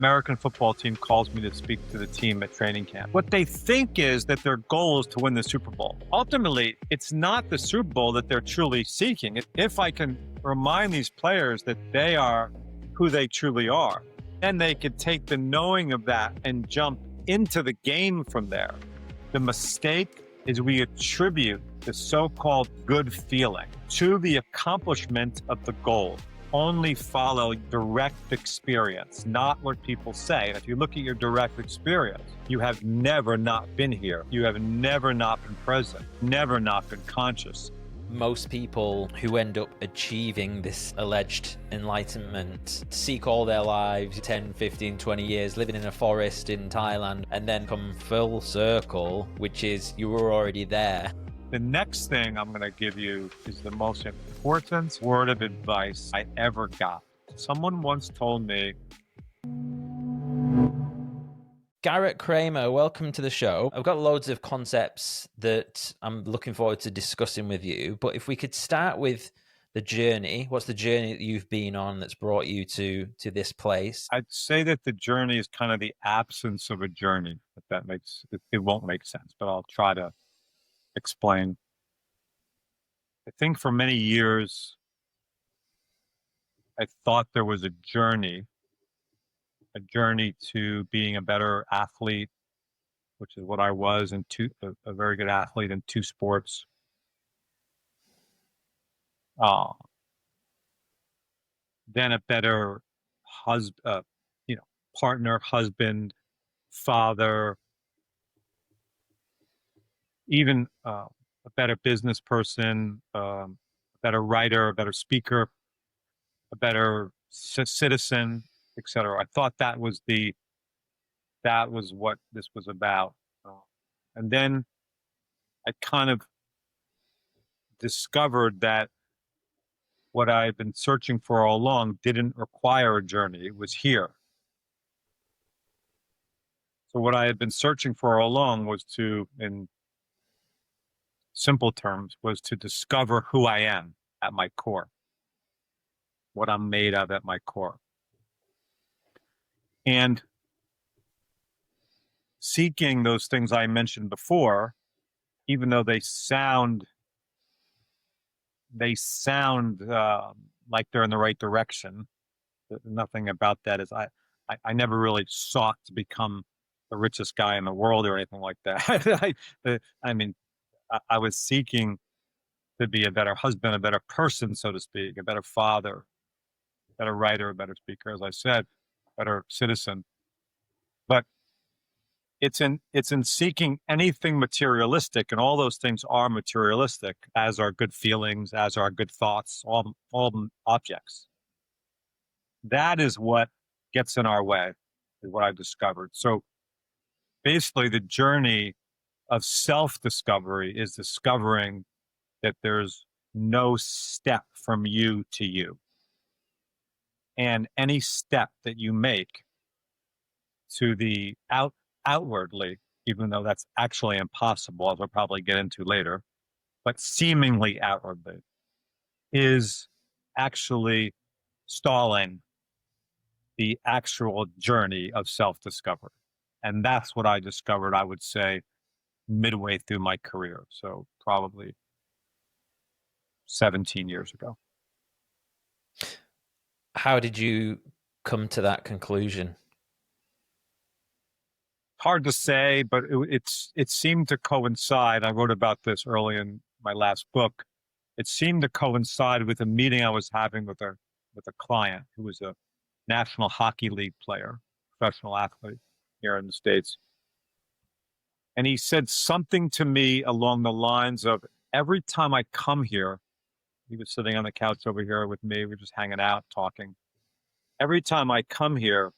American football team calls me to speak to the team at training camp. What they think is that their goal is to win the Super Bowl. Ultimately, it's not the Super Bowl that they're truly seeking. If I can remind these players that they are who they truly are, then they could take the knowing of that and jump into the game from there. The mistake is we attribute the so-called good feeling to the accomplishment of the goal. Only follow direct experience, not what people say. And if you look at your direct experience, you have never not been here. You have never not been present, never not been conscious. Most people who end up achieving this alleged enlightenment seek all their lives, 10, 15, 20 years, living in a forest in Thailand, and then come full circle, which is you were already there. The next thing I'm going to give you is the most important word of advice I ever got. Someone once told me, Garret Kramer, welcome to the show. I've got loads of concepts that I'm looking forward to discussing with you, but if we could start with the journey. What's the journey that you've been on that's brought you to this place? I'd say that the journey is kind of the absence of a journey. If that makes it won't make sense, but I'll try to explain. I think for many years, I thought there was a journey to being a better athlete, which is what I was, and a very good athlete in two sports. Then a better partner, husband, father, even a better business person, a better writer, a better speaker, a better citizen, etc. I thought that was what this was about. And then I kind of discovered that what I had been searching for all along didn't require a journey. It was here. So what I had been searching for all along was in simple terms, was to discover who I am at my core, what I'm made of at my core. And seeking those things I mentioned before, even though they sound like they're in the right direction, nothing about that is I never really sought to become the richest guy in the world or anything like that. I was seeking to be a better husband, a better person, so to speak, a better father, a better writer, a better speaker, as I said, better citizen. But it's in seeking anything materialistic, and all those things are materialistic, as are good feelings, as are good thoughts, all objects. That is what gets in our way, is what I discovered. So basically, the journey of self-discovery is discovering that there's no step from you to you. And any step that you make to the outwardly, even though that's actually impossible, as we'll probably get into later, but seemingly outwardly, is actually stalling the actual journey of self-discovery. And that's what I discovered, I would say, midway through my career. So probably 17 years ago. How did you come to that conclusion? Hard to say, but it seemed to coincide. I wrote about this early in my last book. It seemed to coincide with a meeting I was having with a client who was a National Hockey League player, professional athlete here in the States. And he said something to me along the lines of, every time I come here, he was sitting on the couch over here with me, we were just hanging out, talking. Every time I come here,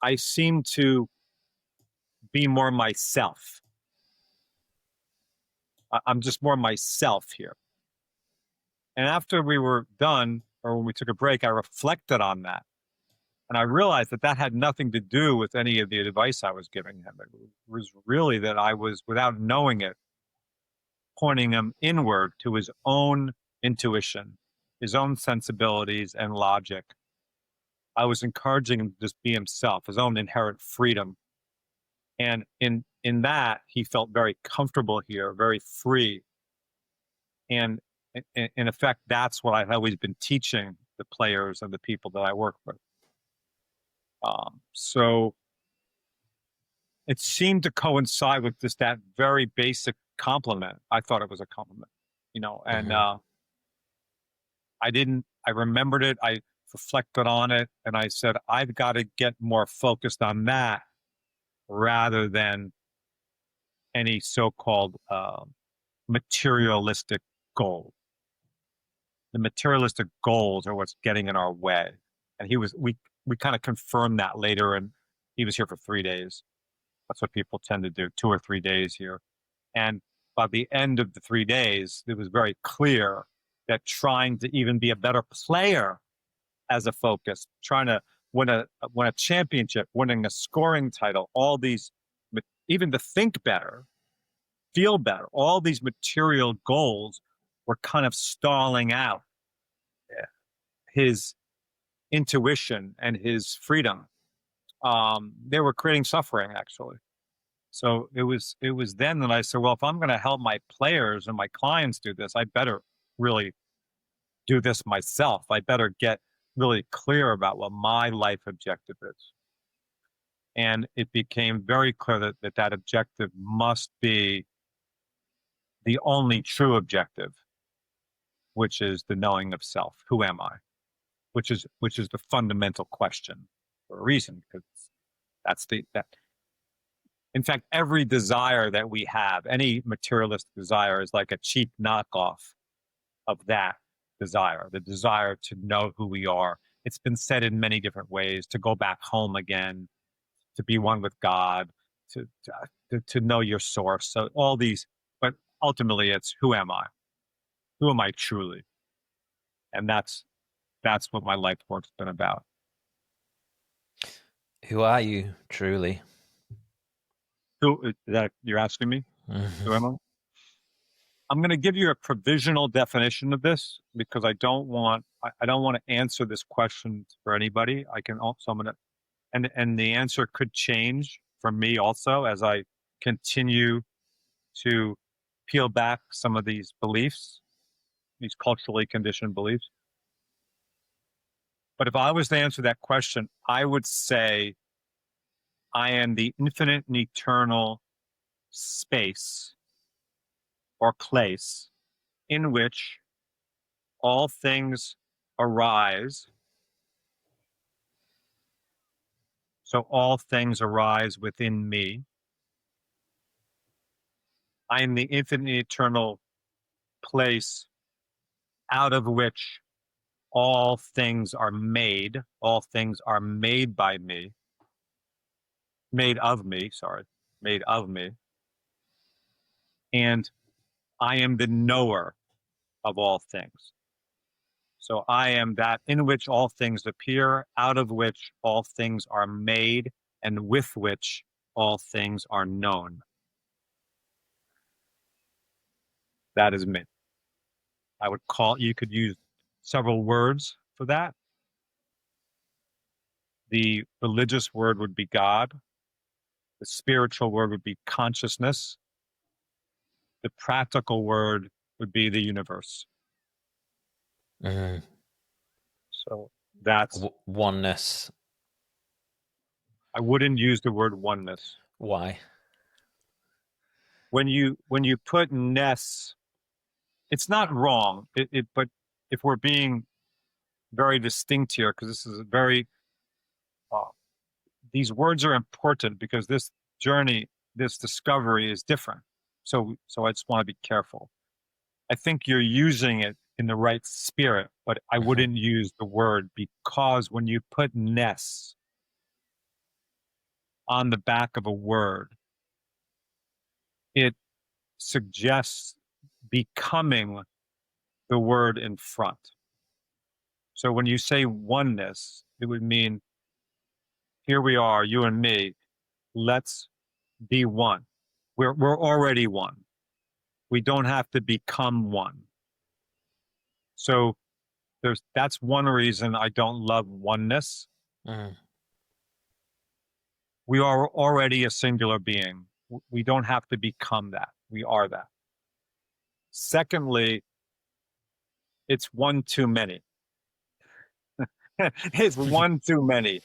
I seem to be more myself. I'm just more myself here. And after we were done, or when we took a break, I reflected on that. And I realized that had nothing to do with any of the advice I was giving him. It was really that I was, without knowing it, pointing him inward to his own intuition, his own sensibilities and logic. I was encouraging him to just be himself, his own inherent freedom. And in that, he felt very comfortable here, very free. And in effect, that's what I've always been teaching the players and the people that I work with. So it seemed to coincide with just that very basic compliment. I thought it was a compliment, and I remembered it. I reflected on it, and I said, I've got to get more focused on that rather than any so-called materialistic goal. The materialistic goals are what's getting in our way. And we kind of confirmed that later, and he was here for 3 days. That's what people tend to do, 2 or 3 days here. And by the end of the 3 days, it was very clear that trying to even be a better player as a focus, trying to win a championship, winning a scoring title, all these, even to think better, feel better, all these material goals were kind of stalling out his intuition and his freedom. They were creating suffering, actually. So it was then that I said, well, if I'm going to help my players and my clients do this, I better really do this myself. I better get really clear about what my life objective is. And it became very clear that objective must be the only true objective, which is the knowing of self. Who am I? Which is the fundamental question for a reason, because that. In fact, every desire that we have, any materialistic desire, is like a cheap knockoff of that desire, the desire to know who we are. It's been said in many different ways: to go back home again, to be one with God, to know your source. So all these, but ultimately it's who am I? Who am I truly? And that's what my life work's been about. Who are you truly? Who that you're asking me? Mm-hmm. Who am I? I'm going to give you a provisional definition of this because I don't want to answer this question for anybody. And the answer could change for me also as I continue to peel back some of these beliefs, these culturally conditioned beliefs. But if I was to answer that question, I would say I am the infinite and eternal space or place in which all things arise. So all things arise within me. I am the infinite eternal place out of which all things are made. All things are made by me. Made of me. And I am the knower of all things. So I am that in which all things appear, out of which all things are made, and with which all things are known. That is me. You could use several words for that. The religious word would be God. The spiritual word would be consciousness. The practical word would be the universe. Mm-hmm. So that's oneness. I wouldn't use the word oneness. Why? When you put ness, it's not wrong. But if we're being very distinct here, because this is a very these words are important because this journey, this discovery is different. So I just want to be careful. I think you're using it in the right spirit, but I wouldn't use the word, because when you put ness on the back of a word, it suggests becoming the word in front. So when you say oneness, it would mean, here we are, you and me, let's be one. We're already one. We don't have to become one. So that's one reason I don't love oneness, Mm. We are already a singular being. We don't have to become that. We are that. Secondly, it's one too many. It's one too many.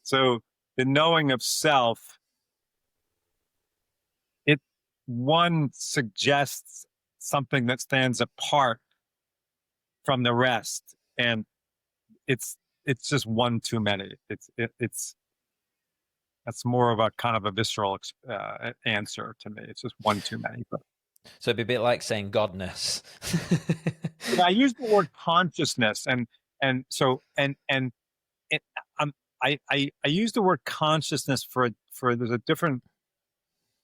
So the knowing of self, it one suggests something that stands apart from the rest, and it's it's just one too many. It's that's more of a kind of a visceral answer to me. It's just one too many. But So it'd be a bit like saying godness. yeah, I use the word consciousness, and so and it, I use the word consciousness for there's a different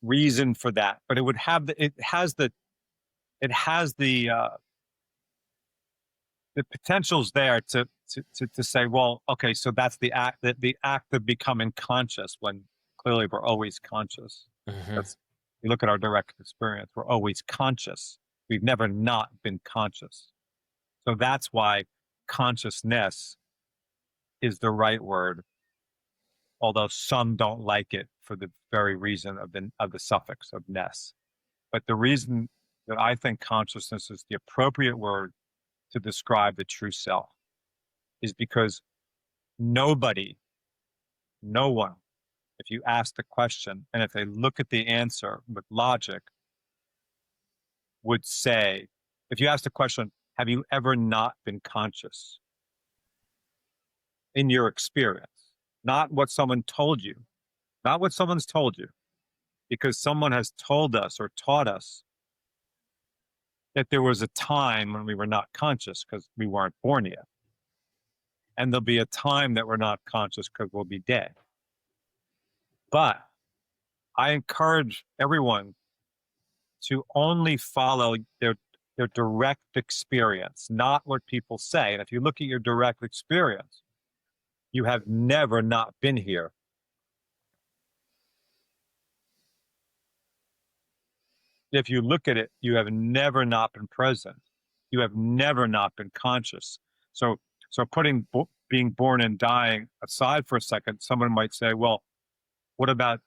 reason for that, but it has the potential's there to say, well, okay, so that's the act of becoming conscious when clearly we're always conscious. Mm-hmm. That's you look at our direct experience, we're always conscious. We've never not been conscious. So that's why consciousness is the right word, although some don't like it for the very reason of the suffix of ness. But the reason that I think consciousness is the appropriate word to describe the true self is because nobody, no one, if you ask the question and if they look at the answer with logic, would say, if you ask the question, have you ever not been conscious in your experience? Not what someone told you, not what someone's told you, because someone has told us or taught us that there was a time when we were not conscious because we weren't born yet. And there'll be a time that we're not conscious because we'll be dead. But I encourage everyone to only follow their direct experience, not what people say. And if you look at your direct experience, you have never not been here. If you look at it, you have never not been present. You have never not been conscious. So, so putting being born and dying aside for a second, someone might say, well, what about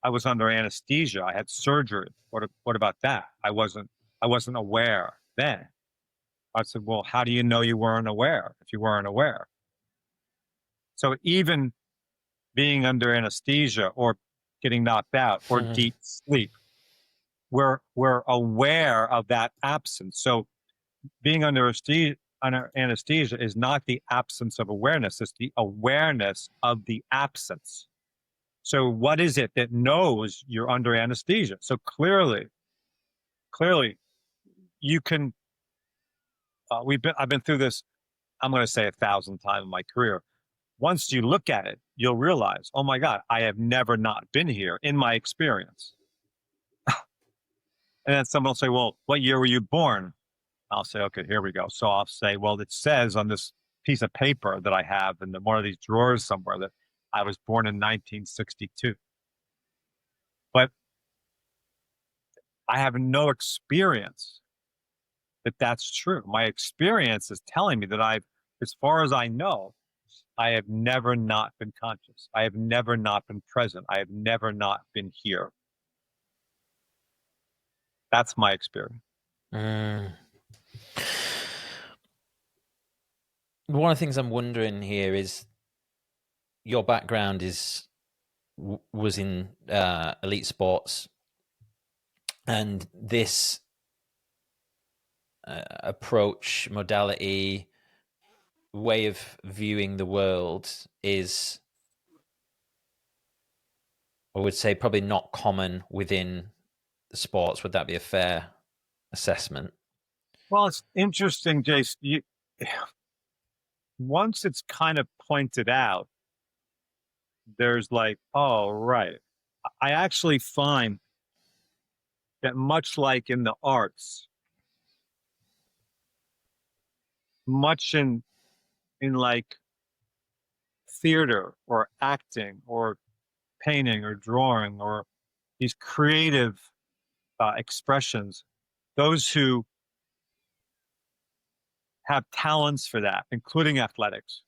I was under anesthesia. I had surgery. What about that? I wasn't aware then. I said, well, how do you know you weren't aware if you weren't aware? So even being under anesthesia or getting knocked out or deep sleep, we're aware of that absence. So being under anesthesia is not the absence of awareness, it's the awareness of the absence. So what is it that knows you're under anesthesia? So clearly, you can. I've been through this. I'm going to say 1,000 times in my career. Once you look at it, you'll realize, oh my God, I have never not been here in my experience. And then someone will say, well, what year were you born? I'll say, okay, here we go. So I'll say, well, it says on this piece of paper that I have in one of these drawers somewhere that I was born in 1962. But I have no experience that that's true. My experience is telling me that as far as I know, I have never not been conscious. I have never not been present. I have never not been here. That's my experience. Mm. One of the things I'm wondering here is your background was in elite sports, and this approach, modality, way of viewing the world is, I would say, probably not common within the sports. Would that be a fair assessment? Well, it's interesting, Jason. Once it's kind of pointed out, there's like, oh, right. I actually find that much like in the arts, much in like theater or acting or painting or drawing or these creative expressions, those who have talents for that, including athletics,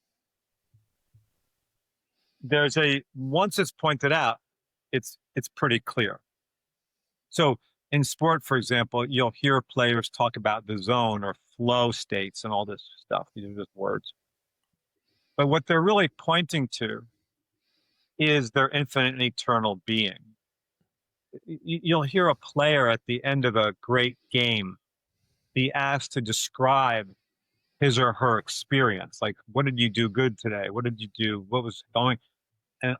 once it's pointed out, it's pretty clear. So in sport, for example, you'll hear players talk about the zone or flow states and all this stuff. These are just words. But what they're really pointing to is their infinite and eternal being. You'll hear a player at the end of a great game be asked to describe his or her experience. Like, what did you do good today? What did you do? What was going? And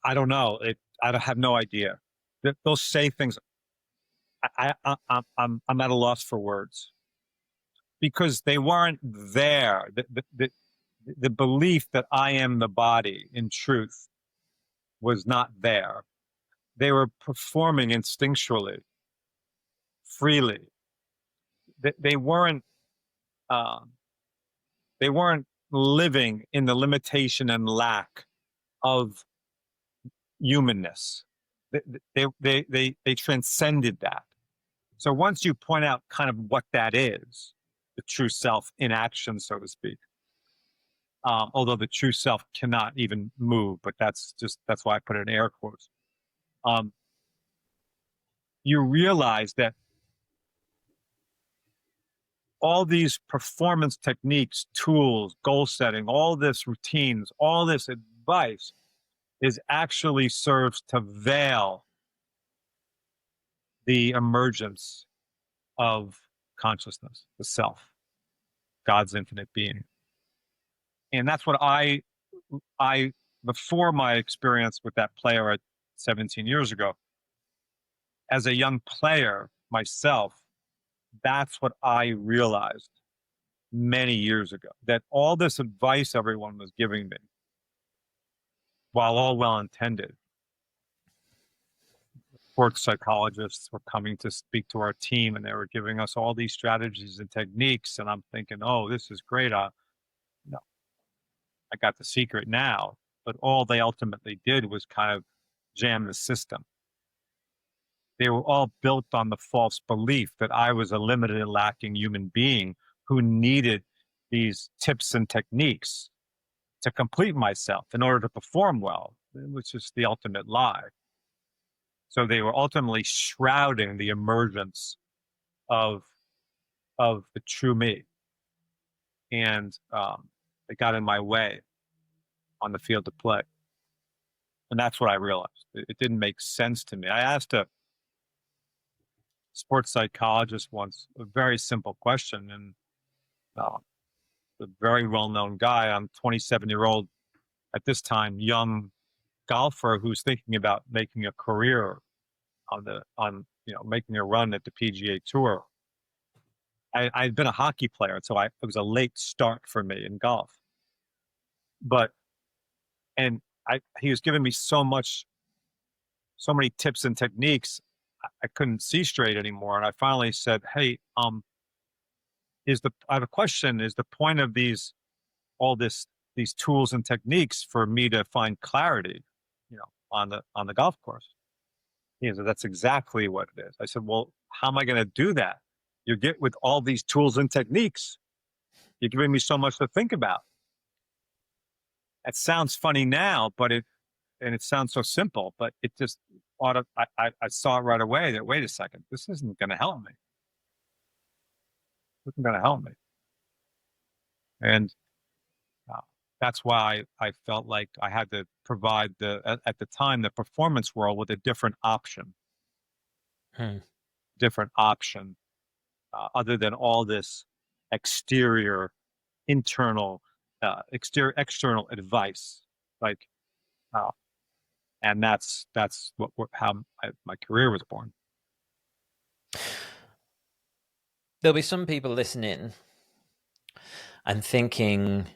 I don't know. I have no idea. They'll say things. I'm at a loss for words because they weren't there. The belief that I am the body in truth was not there. They were performing instinctually, freely. They weren't. They weren't living in the limitation and lack of humanness. They transcended that. So once you point out kind of what that is, the true self in action, so to speak, although the true self cannot even move, but that's why I put it in air quotes. You realize that all these performance techniques, tools, goal setting, all this routines, all this advice is actually serves to veil the emergence of consciousness, the self, God's infinite being. And that's what I before my experience with that player at 17 years ago, as a young player myself, that's what I realized many years ago, that all this advice everyone was giving me, while all well-intended, sports psychologists were coming to speak to our team and they were giving us all these strategies and techniques. And I'm thinking, oh, this is great. No, I got the secret now. But all they ultimately did was kind of jam the system. They were all built on the false belief that I was a limited and lacking human being who needed these tips and techniques to complete myself in order to perform well, which is the ultimate lie. So they were ultimately shrouding the emergence of the true me. And it got in my way on the field of play. And that's what I realized. It didn't make sense to me. I asked a sports psychologist once a very simple question, and a very well-known guy, I'm 27-year-old at this time, young golfer who's thinking about making a career on making a run at the PGA Tour. I'd been a hockey player, so it was a late start for me in golf. He was giving me so many tips and techniques, I couldn't see straight anymore. And I finally said, "Hey, I have a question. Is the point of these tools and techniques for me to find clarity, on the golf course?" He said, "That's exactly what it is." I said, "Well, how am I going to do that? You get with all these tools and techniques. You're giving me so much to think about." It sounds funny now, and it sounds so simple, but it just I saw it right away that, wait a second, this isn't going to help me. This isn't going to help me. And that's why I felt like I had to provide at the time, the performance world with a different option. Different option, other than all this external advice, like, and that's how my career was born. There'll be some people listening and thinking,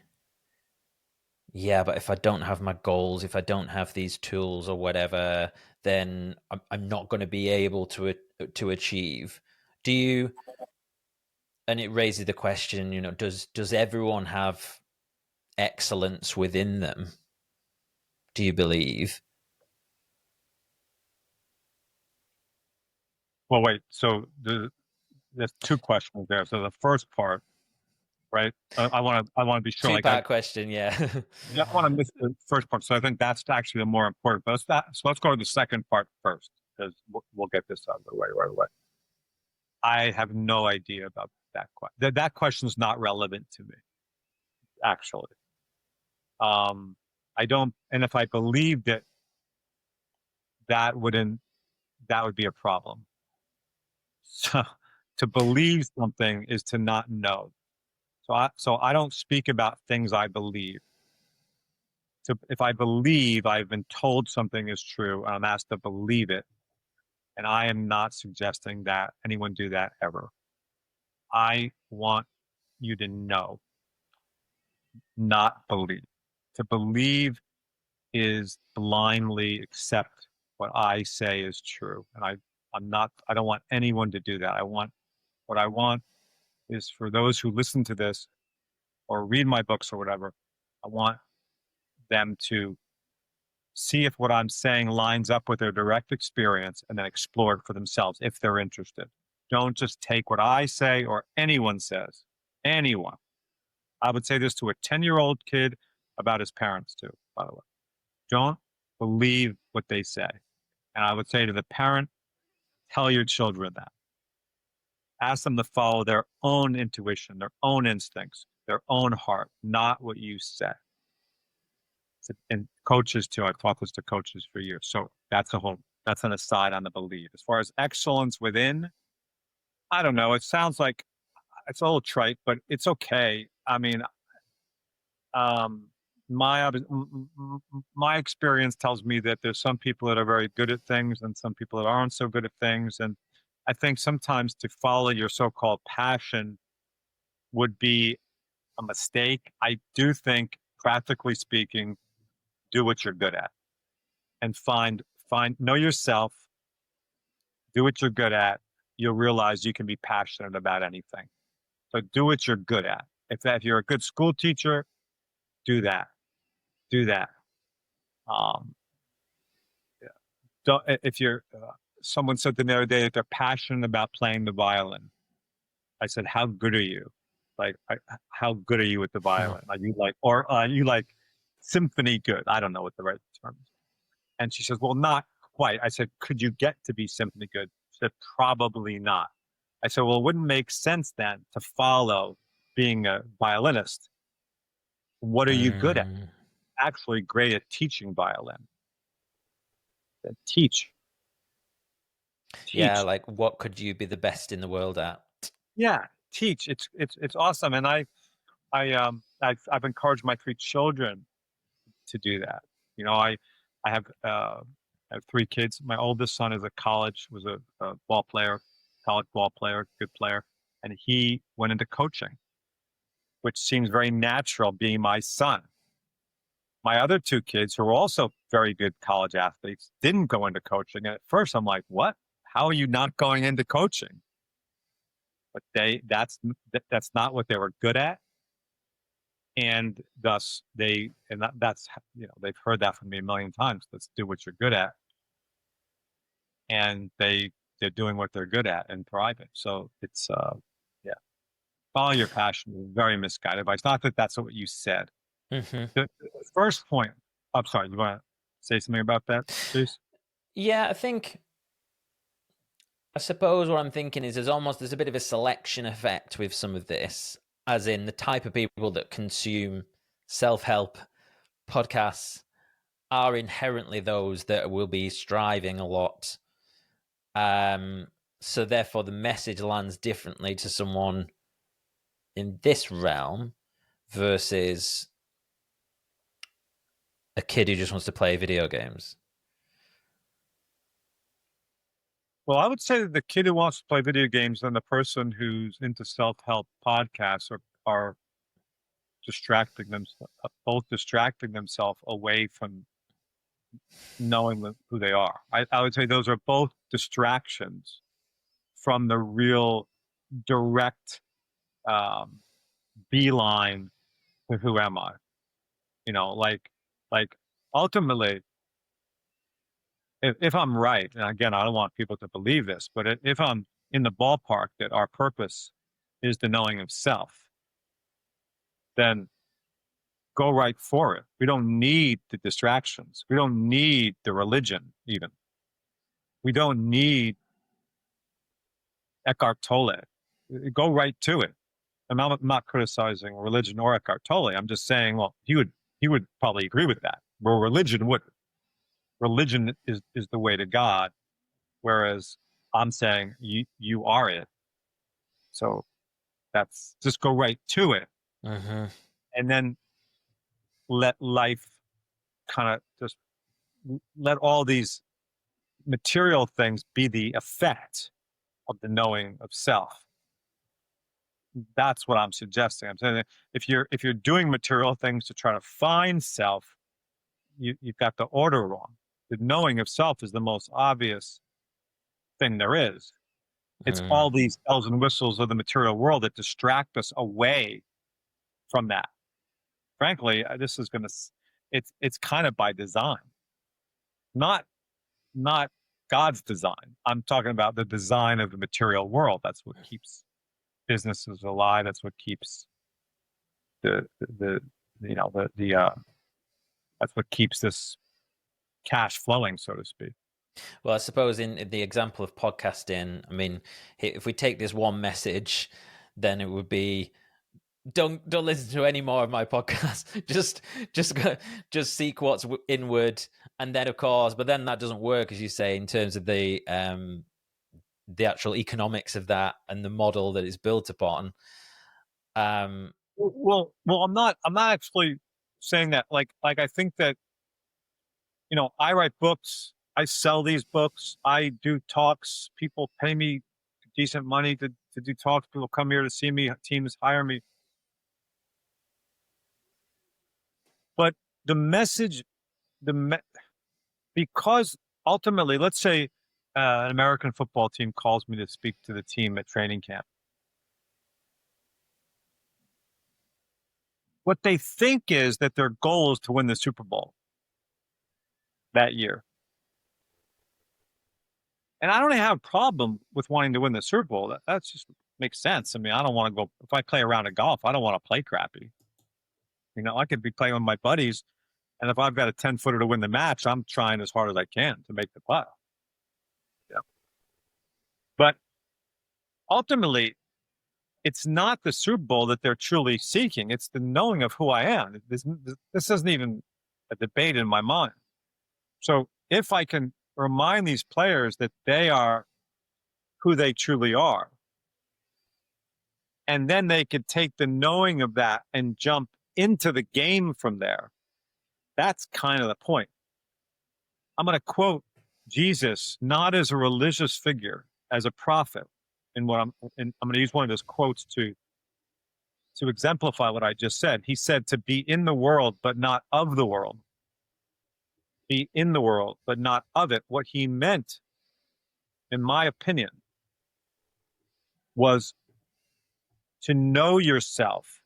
yeah, but if I don't have my goals, if I don't have these tools or whatever, then I'm not going to be able to achieve. Do you? And it raises the question, does everyone have excellence within them? Do you believe? Well, wait. So there's two questions there. So the first part, right? I want to be sure. Like Two-part question, yeah. I don't want to miss the first part. So I think that's actually the more important. But so let's go to the second part first, because we'll get this out of the way right away. I have no idea about that question. That question is not relevant to me, actually. I don't, and if I believed it, that wouldn't, that would be a problem. So to believe something is to not know. So I don't speak about things I believe. So if I believe I've been told something is true, and I'm asked to believe it, and I am not suggesting that anyone do that ever. I want you to know, not believe. To believe is blindly accept what I say is true. And I don't want anyone to do that. What I want is for those who listen to this or read my books or whatever, I want them to see if what I'm saying lines up with their direct experience and then explore it for themselves if they're interested. Don't just take what I say or anyone says. Anyone. I would say this to a 10-year-old kid about his parents too, by the way. Don't believe what they say. And I would say to the parent, tell your children that. Ask them to follow their own intuition, their own instincts, their own heart, not what you say. And coaches too. I've taught this to coaches for years. So that's an aside on the belief. As far as excellence within, I don't know. It sounds like it's a little trite, but it's okay. I mean, my experience tells me that there's some people that are very good at things and some people that aren't so good at things. And I think sometimes to follow your so-called passion would be a mistake. I do think, practically speaking, do what you're good at and know yourself, do what you're good at. You'll realize you can be passionate about anything. So do what you're good at. If you're a good school teacher, do that. Do that. If you're, someone said to me the other day that they're passionate about playing the violin. I said, how good are you? Like, how good are you with the violin? Are you like symphony good? I don't know what the right term is. And she says, well, not quite. I said, could you get to be symphony good? She said, probably not. I said, well, it wouldn't make sense then to follow being a violinist. What are you good at? Actually great at teaching violin. Teach. Yeah, like what could you be the best in the world at? Yeah, teach. It's awesome. And I've encouraged my 3 children to do that. You know, I have 3 kids. My oldest son is was a ball player, college ball player, good player, and he went into coaching, which seems very natural being my son. My other 2 kids, who are also very good college athletes, didn't go into coaching. And at first I'm like, what? How are you not going into coaching? But that's not what they were good at. And thus that's, you know, they've heard that from me a million times. Let's do what you're good at. And they're doing what they're good at and thriving. So it's, yeah, follow your passion is very misguided advice. Not that that's what you said. Mm-hmm. The first point, I'm sorry, you want to say something about that, please? Yeah, I suppose what I'm thinking is there's a bit of a selection effect with some of this, as in the type of people that consume self-help podcasts are inherently those that will be striving a lot. So therefore the message lands differently to someone in this realm versus a kid who just wants to play video games. Well, I would say that the kid who wants to play video games and the person who's into self-help podcasts are both distracting themselves away from knowing who they are. I would say those are both distractions from the real direct beeline to who am I? You know, like ultimately, if I'm right, and again, I don't want people to believe this, but if I'm in the ballpark that our purpose is the knowing of self, then go right for it. We don't need the distractions. We don't need the religion, even. We don't need Eckhart Tolle. Go right to it. I'm not criticizing religion or Eckhart Tolle. I'm just saying, well, he would probably agree with that. Where religion wouldn't. Religion is the way to God, whereas I'm saying you are it. So that's just go right to it, and then let life kind of just let all these material things be the effect of the knowing of self. That's what I'm suggesting. I'm saying that if you're doing material things to try to find self, you've got the order wrong. The knowing of self is the most obvious thing there is. It's all these bells and whistles of the material world that distract us away from that. Frankly, this is going to, it's kind of by design, not God's design. I'm talking about the design of the material world. That's what keeps businesses alive. That's what keeps the that's what keeps this cash flowing, so to speak. Well, I suppose in the example of podcasting, I mean, if we take this one message, then it would be don't listen to any more of my podcast. just seek what's inward, and then of course, but then that doesn't work, as you say, in terms of the actual economics of that and the model that it's built upon. Well, I'm not actually saying that. Like I think that, I write books. I sell these books. I do talks. People pay me decent money to do talks. People come here to see me. Teams hire me. But the message, because ultimately, let's say an American football team calls me to speak to the team at training camp. What they think is that their goal is to win the Super Bowl that year. And I don't have a problem with wanting to win the Super Bowl. That just makes sense. I mean, I don't want to go, if I play a round of golf, I don't want to play crappy. I could be playing with my buddies, and if I've got a 10-footer to win the match, I'm trying as hard as I can to make the putt. Yeah. But ultimately, it's not the Super Bowl that they're truly seeking. It's the knowing of who I am. This isn't even a debate in my mind. So if I can remind these players that they are who they truly are, and then they could take the knowing of that and jump into the game from there, that's kind of the point. I'm going to quote Jesus, not as a religious figure, as a prophet. And I'm going to use one of his quotes to exemplify what I just said. He said, to be in the world, but not of the world. Be in the world, but not of it. What he meant, in my opinion, was to know yourself,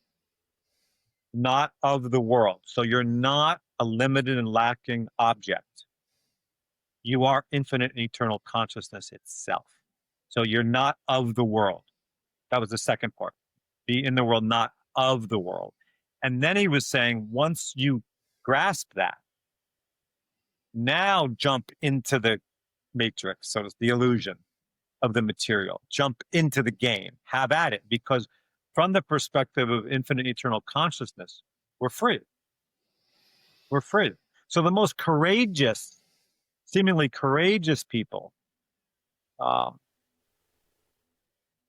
not of the world. So you're not a limited and lacking object. You are infinite and eternal consciousness itself. So you're not of the world. That was the second part. Be in the world, not of the world. And then he was saying, once you grasp that, now jump into the matrix, so it's the illusion of the material. Jump into the game. Have at it. Because from the perspective of infinite eternal consciousness, we're free. We're free. So the most courageous, seemingly courageous people,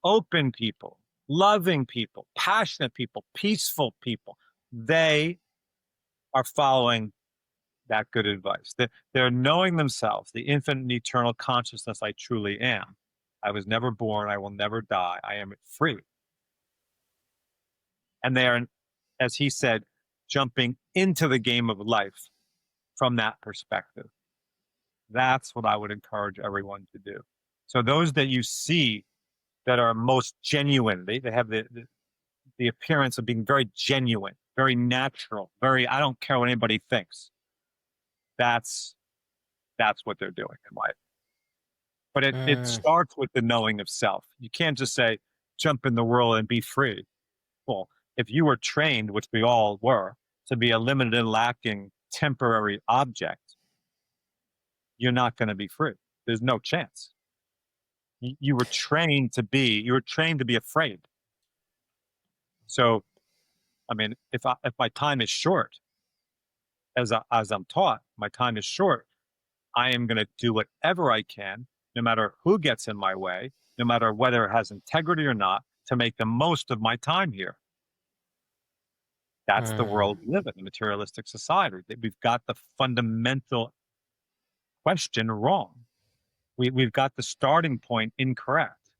open people, loving people, passionate people, peaceful people, they are following that good advice. They're knowing themselves, the infinite and eternal consciousness I truly am. I was never born. I will never die. I am free. And they are, as he said, jumping into the game of life from that perspective. That's what I would encourage everyone to do. So those that you see that are most genuine, they have the appearance of being very genuine, very natural, I don't care what anybody thinks. That's what they're doing in life. But it starts with the knowing of self. You can't just say, jump in the world and be free. Well, if you were trained, which we all were, to be a limited and lacking temporary object, you're not going to be free. There's no chance. You were trained to be afraid. So, I mean, if my time is short, as I'm taught, my time is short, I am going to do whatever I can, no matter who gets in my way, no matter whether it has integrity or not, to make the most of my time here. That's the world we live in, a materialistic society. We've got the fundamental question wrong. We've got the starting point incorrect.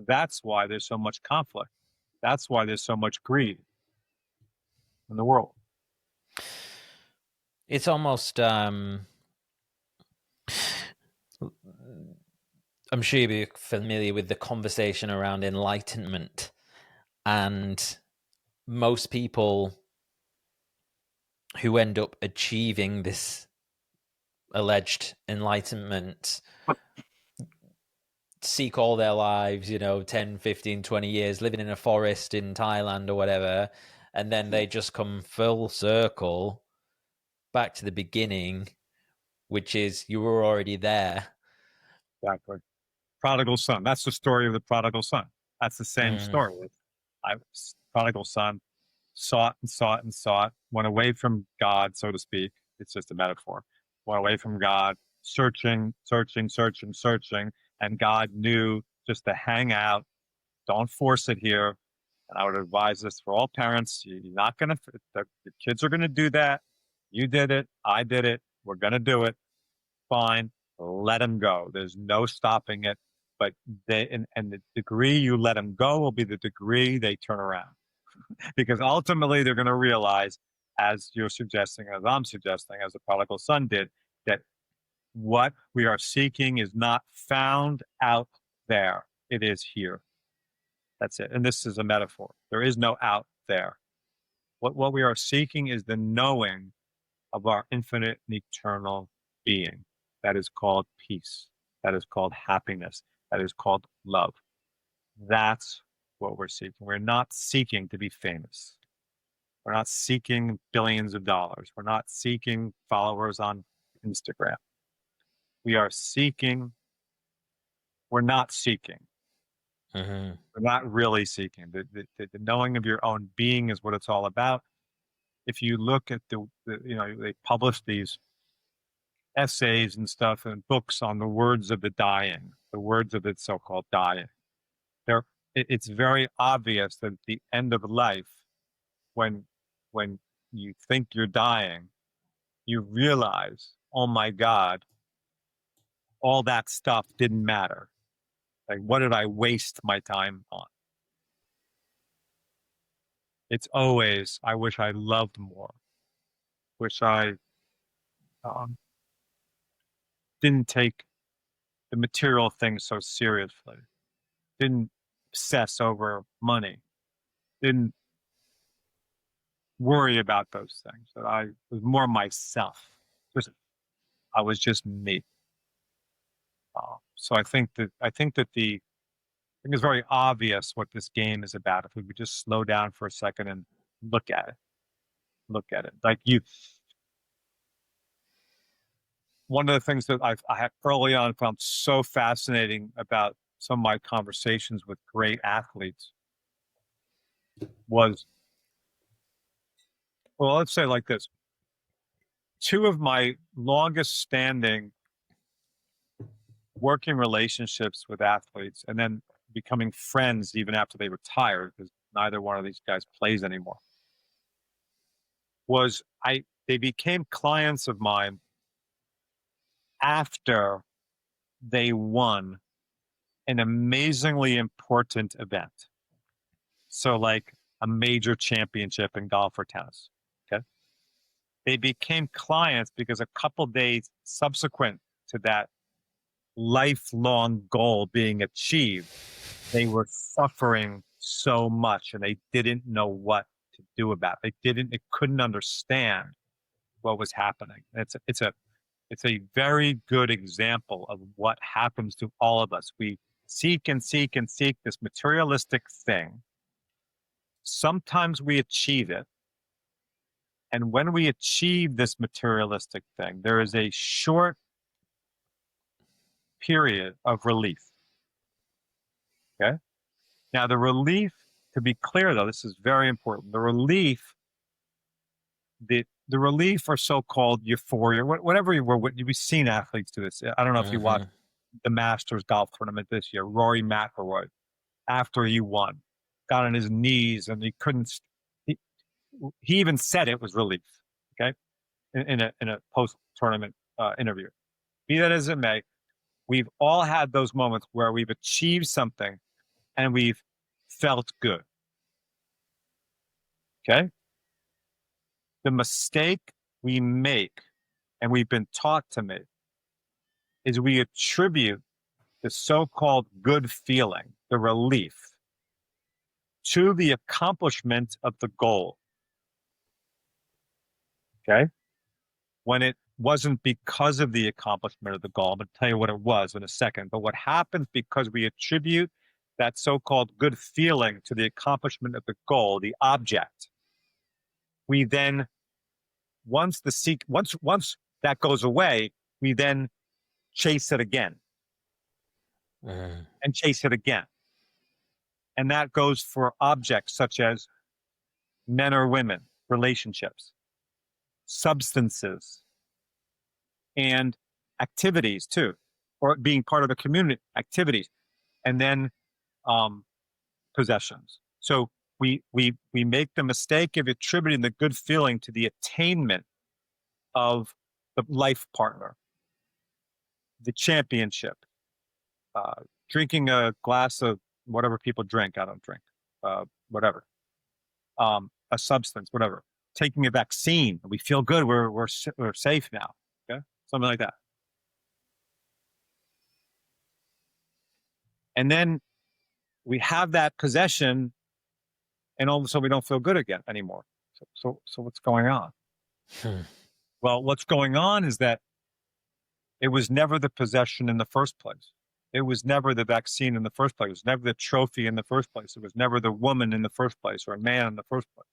That's why there's so much conflict. That's why there's so much greed in the world. It's almost, I'm sure you'll be familiar with the conversation around enlightenment, and most people who end up achieving this alleged enlightenment seek all their lives, 10, 15, 20 years living in a forest in Thailand or whatever, and then they just come full circle back to the beginning, which is you were already there. Exactly. Prodigal son. That's the story of the prodigal son. That's the same story. Prodigal son sought and sought and sought, went away from God, so to speak. It's just a metaphor. Went away from God, searching, and God knew just to hang out. Don't force it here. And I would advise this for all parents. You're not going to, the kids are going to do that. You did it. I did it. We're going to do it. Fine. Let them go. There's no stopping it. But and the degree you let them go will be the degree they turn around. Because ultimately they're going to realize, as you're suggesting, as I'm suggesting, as the prodigal son did, that what we are seeking is not found out there. It is here. That's it. And this is a metaphor. There is no out there. What we are seeking is the knowing of our infinite and eternal being. That is called peace. That is called happiness. That is called love. That's what we're seeking. We're not seeking to be famous. We're not seeking billions of dollars. We're not seeking followers on Instagram. We're not seeking. Mm-hmm. We're not really seeking. The knowing of your own being is what it's all about. If you look at they publish these essays and stuff and books on the words of the dying, the words of the so-called dying. It's very obvious that at the end of life, when you think you're dying, you realize, oh my God, all that stuff didn't matter. Like, what did I waste my time on? It's always, I wish I loved more. Wish I didn't take the material things so seriously. Didn't obsess over money. Didn't worry about those things. That I was more myself. I was just me. So I think it's very obvious what this game is about. If we could just slow down for a second and look at it. Like one of the things that I had early on found so fascinating about some of my conversations with great athletes was, well, let's say like this. Two of my longest standing working relationships with athletes and then becoming friends even after they retired, because neither one of these guys plays anymore, was they became clients of mine after they won an amazingly important event. So like a major championship in golf or tennis. Okay. They became clients because a couple days subsequent to that lifelong goal being achieved, they were suffering so much and they didn't know what to do about it. They couldn't understand what was happening. It's a very good example of what happens to all of us. We seek and seek and seek this materialistic thing sometimes we achieve it. And when we achieve this materialistic thing, there is a short period of relief. Okay. Now, the relief, to be clear though, this is very important. The relief, the relief or so-called euphoria, whatever you've seen athletes do this. I don't know if you watched the Masters golf tournament this year. Rory McIlroy, after he won, got on his knees and he couldn't. He even said it was relief. Okay, in a post-tournament interview. Be that as it may, we've all had those moments where we've achieved something and we've felt good. Okay? The mistake we make, and we've been taught to make, is we attribute the so-called good feeling, the relief, to the accomplishment of the goal. Okay? When it wasn't because of the accomplishment of the goal. I'm going to tell you what it was in a second. But what happens because we attribute that so-called good feeling to the accomplishment of the goal, the object, we then, once that goes away, we then chase it again and chase it again. And that goes for objects such as men or women, relationships, substances, and activities too, or being part of a community, activities, and then possessions. So we make the mistake of attributing the good feeling to the attainment of the life partner, the championship, drinking a glass of whatever people drink. I don't drink, whatever, a substance, whatever. Taking a vaccine, we feel good. We're safe now. Okay, something like that. And then we have that possession, and all of a sudden we don't feel good again anymore. So what's going on? Well, what's going on is that it was never the possession in the first place. It was never the vaccine in the first place. It was never the trophy in the first place. It was never the woman in the first place or a man in the first place.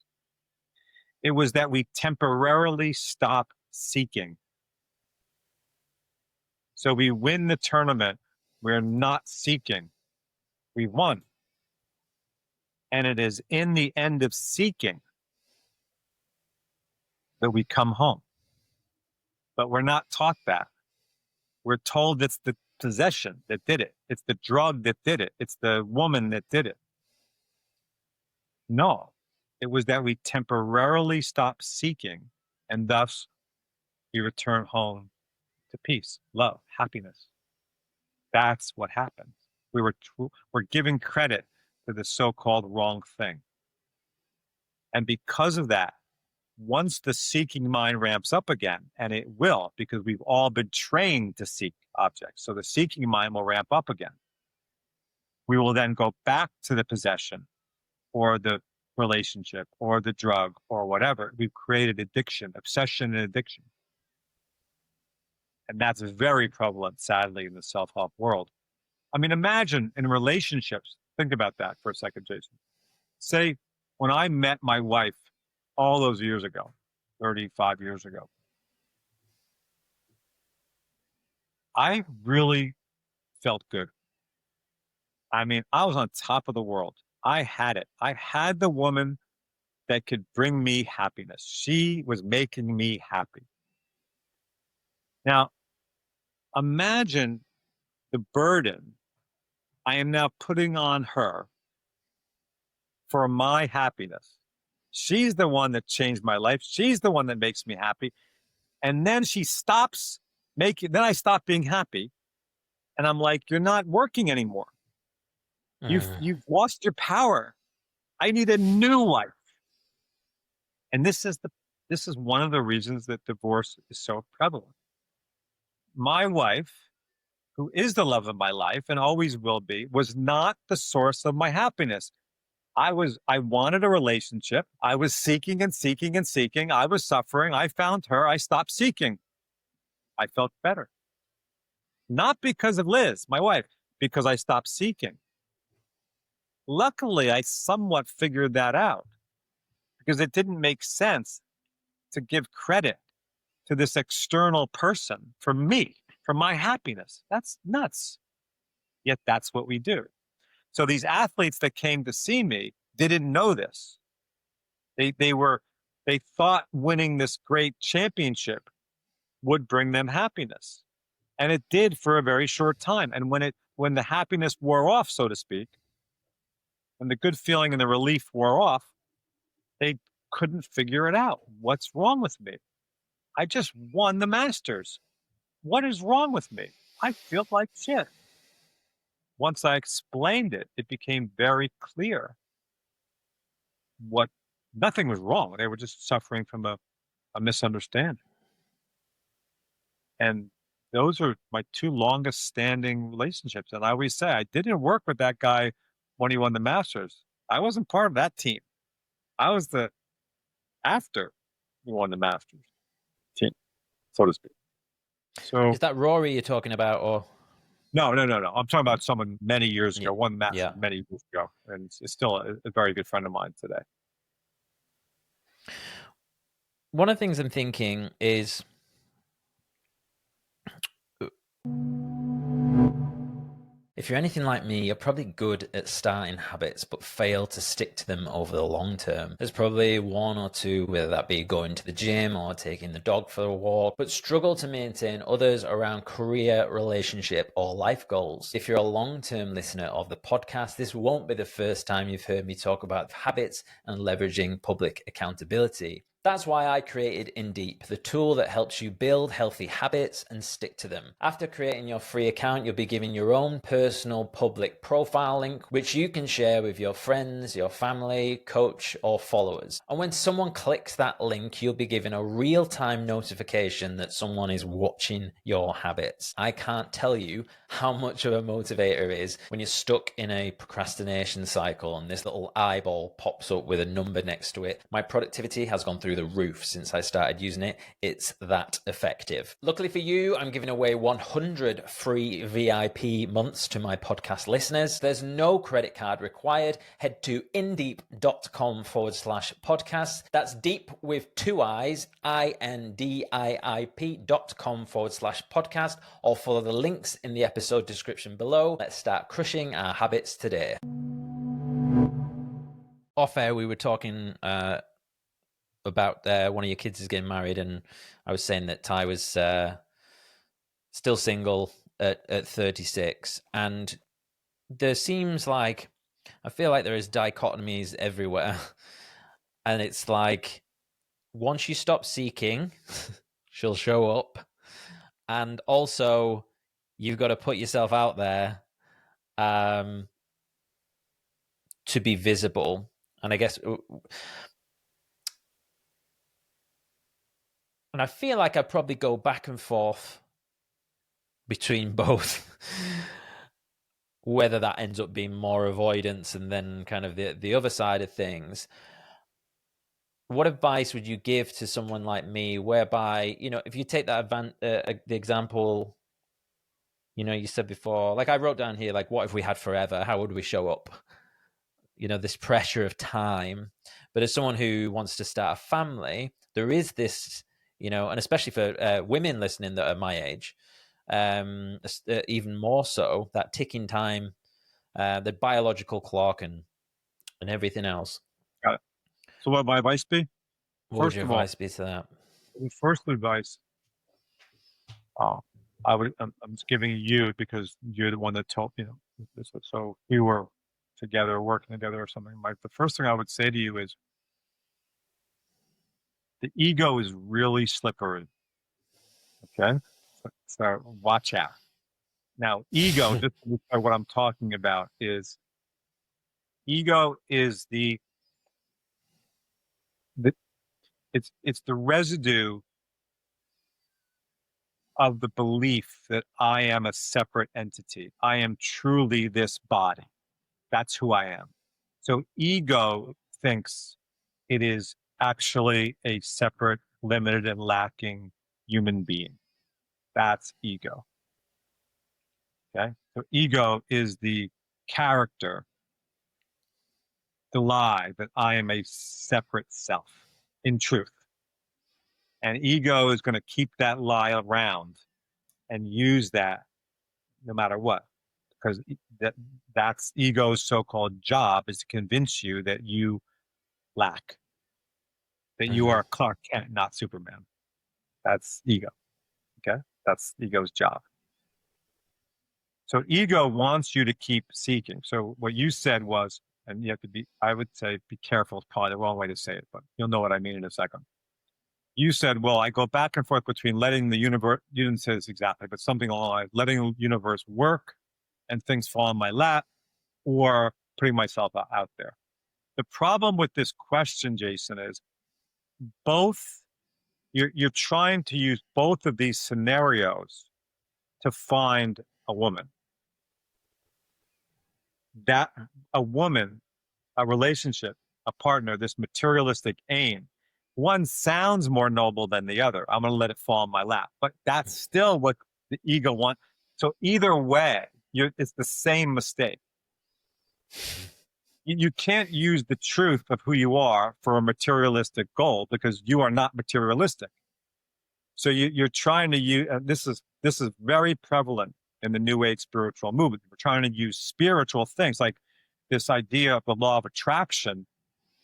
It was that we temporarily stop seeking. So we win the tournament. We're not seeking. We won. And it is in the end of seeking that we come home. But we're not taught that. We're told it's the possession that did it. It's the drug that did it. It's the woman that did it. No, it was that we temporarily stopped seeking, and thus we return home to peace, love, happiness. That's what happened. We're giving credit to the so-called wrong thing. And because of that, once the seeking mind ramps up again, and it will, because we've all been trained to seek objects, so the seeking mind will ramp up again. We will then go back to the possession or the relationship or the drug or whatever. We've created addiction, obsession and addiction. And that's very prevalent, sadly, in the self-help world. I mean, imagine in relationships, think about that for a second, Jason. Say, when I met my wife all those years ago, 35 years ago, I really felt good. I mean, I was on top of the world. I had it. I had the woman that could bring me happiness. She was making me happy. Now, imagine the burden I am now putting on her for my happiness. She's the one that changed my life. She's the one that makes me happy. And then she stops then I stop being happy. And I'm like, you're not working anymore. You've lost your power. I need a new life. And this is one of the reasons that divorce is so prevalent. My wife, who is the love of my life and always will be, was not the source of my happiness. I wanted a relationship. I was seeking and seeking and seeking. I was suffering. I found her. I stopped seeking. I felt better. Not because of Liz, my wife, because I stopped seeking. Luckily, I somewhat figured that out because it didn't make sense to give credit to this external person for me, for my happiness. That's nuts. Yet that's what we do. So these athletes that came to see me didn't know this. They thought winning this great championship would bring them happiness. And it did for a very short time. And when the happiness wore off, so to speak, when the good feeling and the relief wore off, they couldn't figure it out. What's wrong with me? I just won the Masters. What is wrong with me? I feel like shit. Once I explained it, it became very clear what nothing was wrong. They were just suffering from a misunderstanding. And those are my two longest standing relationships. And I always say, I didn't work with that guy when he won the Masters. I wasn't part of that team. I was the after he won the Masters team, so to speak. So Is that Rory you're talking about, or? no. I'm talking about someone many years ago, won the Masters many years ago, and it's still a very good friend of mine today. One of the things I'm thinking is, if you're anything like me, you're probably good at starting habits, but fail to stick to them over the long term. There's probably one or two, whether that be going to the gym or taking the dog for a walk, but struggle to maintain others around career, relationship, or life goals. If you're a long-term listener of the podcast, this won't be the first time you've heard me talk about habits and leveraging public accountability. That's why I created InDeep, the tool that helps you build healthy habits and stick to them. After creating your free account, you'll be given your own personal public profile link, which you can share with your friends, your family, coach, or followers. And when someone clicks that link, you'll be given a real-time notification that someone is watching your habits. I can't tell you how much of a motivator it is when you're stuck in a procrastination cycle and this little eyeball pops up with a number next to it. My productivity has gone through the roof since I started using it. It's that effective. Luckily for you, I'm giving away 100 free VIP months to my podcast listeners. There's no credit card required. Head to indeep.com/podcast. That's deep with two I's, INDIIP.com/podcast, or follow the links in the episode description below. Let's start crushing our habits today. Off air, we were talking about one of your kids is getting married, and I was saying that Ty was still single at 36, and there seems like, I feel like there is dichotomies everywhere, and it's like once you stop seeking, she'll show up, and also you've got to put yourself out there to be visible. And I guess, and I feel like I probably go back and forth between both, whether that ends up being more avoidance and then kind of the other side of things. What advice would you give to someone like me, whereby, if you take that the example, you said before, like I wrote down here, like, what if we had forever? How would we show up? This pressure of time. But as someone who wants to start a family, there is this, and especially for women listening that are my age, even more so, that ticking time, the biological clock and everything else. Got it. So what would my advice be? What would your advice be to that? First advice, I'm just giving you because you're the one that told this. So we were together, working together, or something. The first thing I would say to you is, the ego is really slippery. Okay, so watch out. Now, ego, just what I'm talking about is, ego is it's the residue of the belief that I am a separate entity. I am truly this body. That's who I am. So ego thinks it is actually a separate, limited, and lacking human being. That's ego. Okay? So ego is the character the lie that I am a separate self in truth. And ego is going to keep that lie around and use that no matter what, because that's ego's so-called job, is to convince you that you lack, that you Mhm. are Clark Kent, not Superman. That's ego. Okay, that's ego's job. So ego wants you to keep seeking. So what you said was, and you have to be, I would say, be careful. It's probably the wrong way to say it, but you'll know what I mean in a second. You said, well, I go back and forth between letting the universe, you didn't say this exactly, but something along the line, letting the universe work and things fall in my lap, or putting myself out there. The problem with this question, Jason, is both, you're trying to use both of these scenarios to find a woman. That a woman, a relationship, a partner, this materialistic aim, one sounds more noble than the other. I'm going to let it fall in my lap, but that's still what the ego wants. So either way, it's the same mistake. You can't use the truth of who you are for a materialistic goal, because you are not materialistic. So you're trying to use, this is very prevalent in the New Age spiritual movement. We're trying to use spiritual things like this idea of the law of attraction,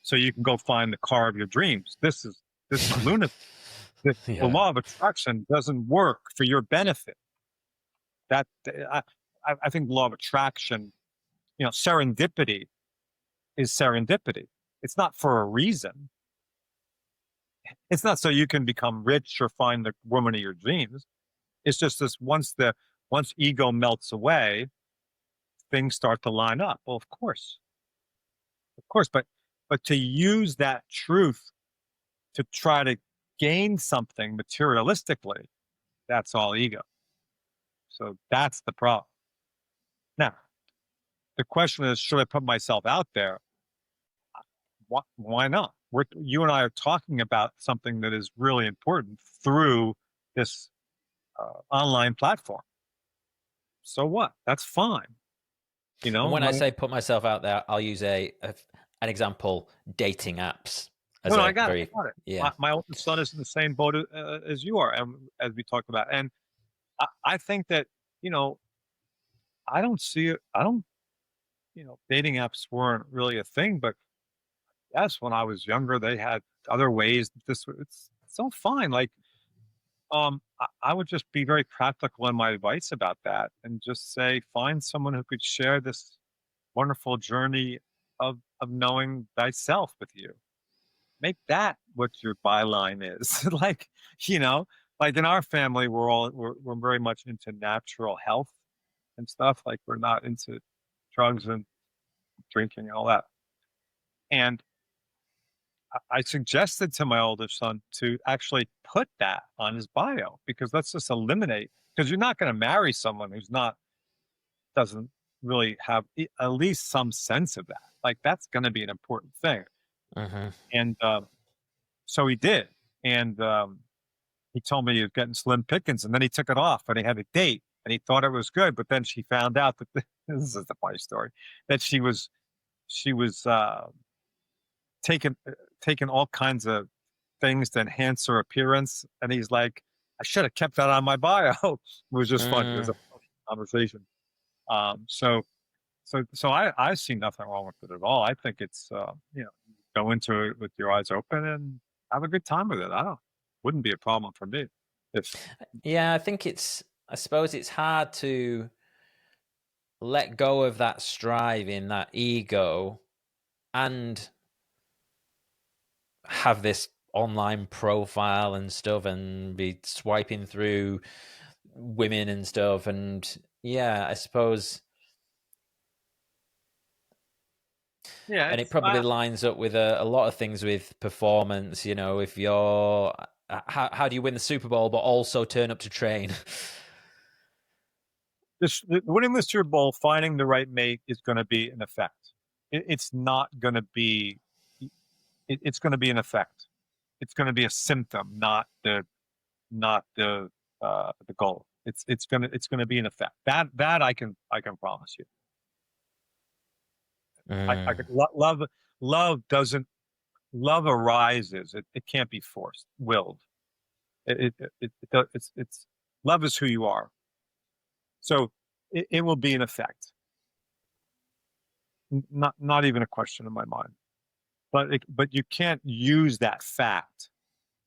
so you can go find the car of your dreams. This is lunacy. The Yeah. law of attraction doesn't work for your benefit. That I think the law of attraction, serendipity is serendipity. It's not for a reason. It's not so you can become rich or find the woman of your dreams. It's just this, once ego melts away, things start to line up. Well, of course, but to use that truth to try to gain something materialistically, that's all ego. So that's the problem. Now, the question is, should I put myself out there? Why not? You and I are talking about something that is really important through this online platform. So what? That's fine. And when I say put myself out there, I'll use an example: dating apps as No, I a got it. very, I got it. yeah. My oldest son is in the same boat as you are, and as we talked about. And I think that, I don't see it. I don't, dating apps weren't really a thing, but yes, when I was younger, they had other ways. It's all fine. Like, I would just be very practical in my advice about that, and just say, find someone who could share this wonderful journey of knowing thyself with you. Make that what your byline is. Like, you know, like in our family, we're very much into natural health and stuff. Like, we're not into drugs and drinking and all that. And I suggested to my oldest son to actually put that on his bio, because let's just eliminate, because you're not going to marry someone who's not, doesn't really have at least some sense of that. Like, that's going to be an important thing. Mm-hmm. And so he did. And he told me he was getting slim pickings, and then he took it off, and he had a date, and he thought it was good. But then she found out that this is the funny story, that she was taking all kinds of things to enhance her appearance. And he's like, I should have kept that on my bio. It was just funny. It was a funny conversation. So I see nothing wrong with it at all. I think it's, go into it with your eyes open and have a good time with it. Wouldn't be a problem for me. Yeah, I suppose it's hard to let go of that striving, that ego, and have this online profile and stuff, and be swiping through women and stuff. And yeah, I suppose, Yeah, and it probably lines up with a lot of things with performance. If you're, how do you win the Super Bowl but also turn up to train? Winning the Super Bowl, finding the right mate is going to be an effect. It's not going to be. It's going to be an effect. It's going to be a symptom, not the goal. It's going to be an effect. That I can promise you. I could love love doesn't, love arises. It can't be forced, willed. It's love is who you are. So it will be an effect. Not even a question in my mind. But you can't use that fact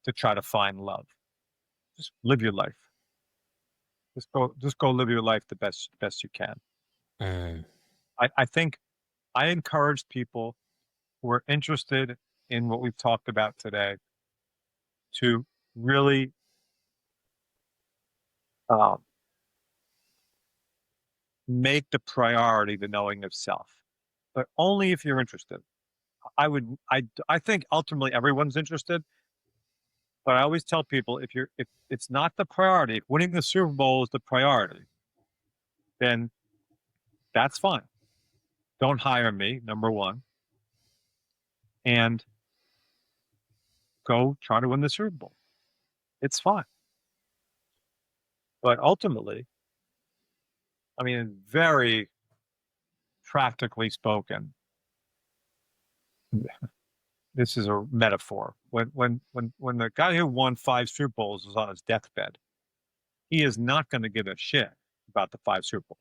to try to find love. Just live your life. Just go live your life the best you can. Mm. I think I encourage people who are interested in what we've talked about today to really um, make the priority the knowing of self, but only if you're interested. I think ultimately everyone's interested, but I always tell people if it's not the priority, if winning the Super Bowl is the priority, then that's fine. Don't hire me, number one, and go try to win the Super Bowl. It's fine. But ultimately, I mean, very practically spoken, this is a metaphor. When the guy who won 5 Super Bowls is on his deathbed, he is not going to give a shit about the 5 Super Bowls.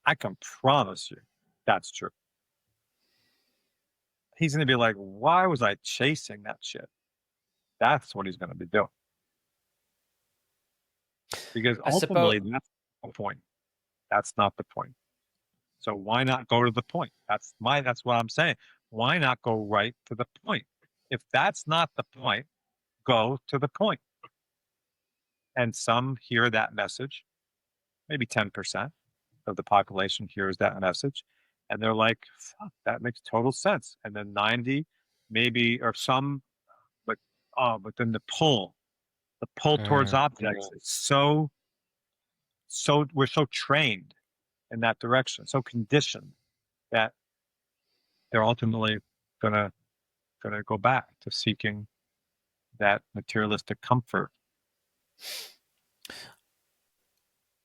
I can promise you that's true. He's going to be like, why was I chasing that shit? That's what he's going to be doing. Because ultimately, that's the point. That's not the point. So why not go to the point? That's what I'm saying. Why not go right to the point? If that's not the point, go to the point. And some hear that message, maybe 10% of the population hears that message, and they're like, fuck, that makes total sense. And then 90, maybe, or some, but then the pull towards objects is so we're so trained in that direction, so conditioned that they're ultimately gonna go back to seeking that materialistic comfort.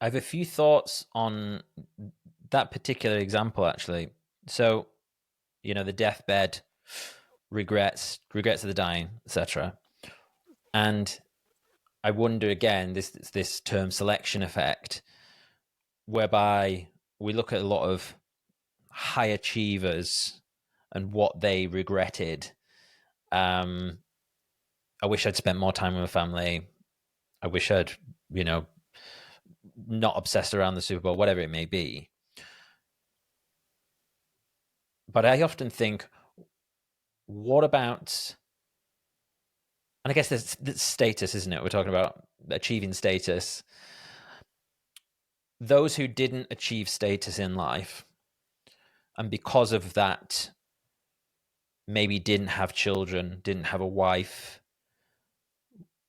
I have a few thoughts on that particular example, actually. So, the deathbed, regrets of the dying, etc. And I wonder again, this term selection effect, whereby we look at a lot of high achievers and what they regretted. I wish I'd spent more time with my family. I wish I'd, not obsessed around the Super Bowl, whatever it may be. But I often think, what about, and I guess there's status, isn't it? We're talking about achieving status. Those who didn't achieve status in life, and because of that, maybe didn't have children, didn't have a wife,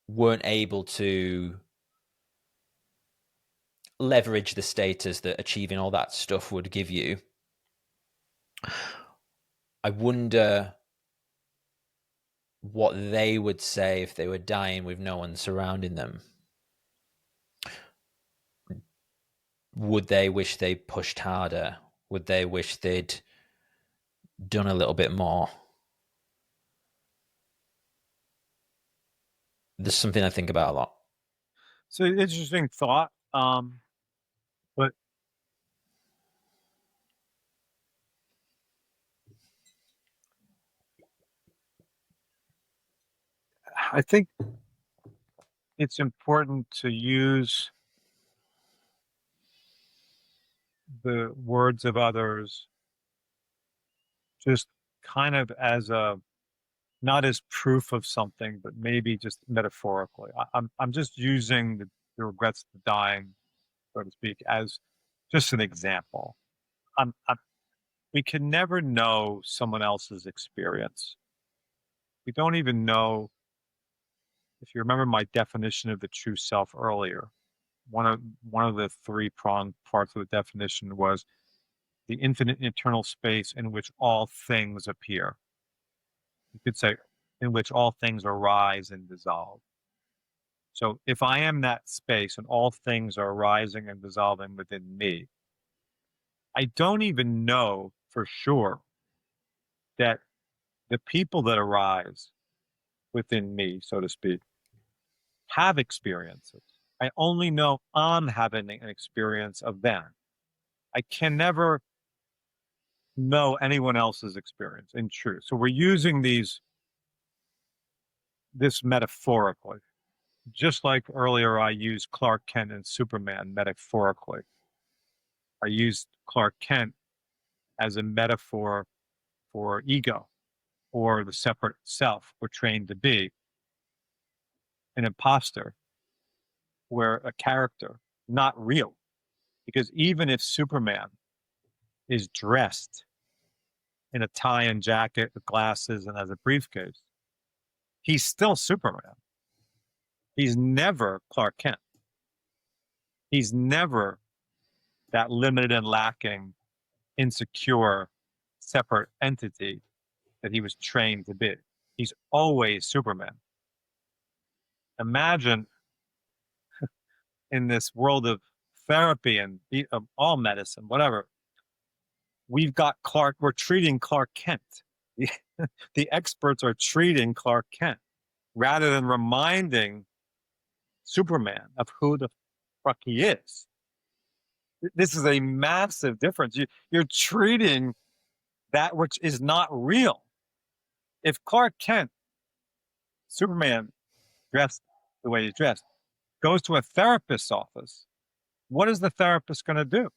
weren't able to leverage the status that achieving all that stuff would give you. I wonder what they would say if they were dying with no one surrounding them. Would they wish they pushed harder? Would they wish they'd done a little bit more? This is something I think about a lot. So interesting thought. But I think it's important to use the words of others just kind of as not as proof of something, but maybe just metaphorically. I'm just using the regrets of the dying, so to speak, as just an example. We can never know someone else's experience. We don't even know. If you remember my definition of the true self earlier, one of the three-pronged parts of the definition was the infinite internal space in which all things appear. You could say in which all things arise and dissolve. So if I am that space and all things are arising and dissolving within me, I don't even know for sure that the people that arise within me, so to speak, have experiences. I only know I'm having an experience of them. I can never know anyone else's experience in truth. So we're using this metaphorically. Just like earlier, I used Clark Kent and Superman metaphorically. I used Clark Kent as a metaphor for ego or the separate self we're trained to be, an imposter, where a character, not real. Because even if Superman is dressed in a tie and jacket with glasses and has a briefcase, he's still Superman. He's never Clark Kent. He's never that limited and lacking, insecure, separate entity that he was trained to be. He's always Superman. Imagine in this world of therapy and of all medicine, whatever, we're treating Clark Kent. The experts are treating Clark Kent rather than reminding Superman of who the fuck he is. This is a massive difference. You're treating that which is not real. If Clark Kent, Superman, dressed the way he's dressed, goes to a therapist's office, what is the therapist going to do?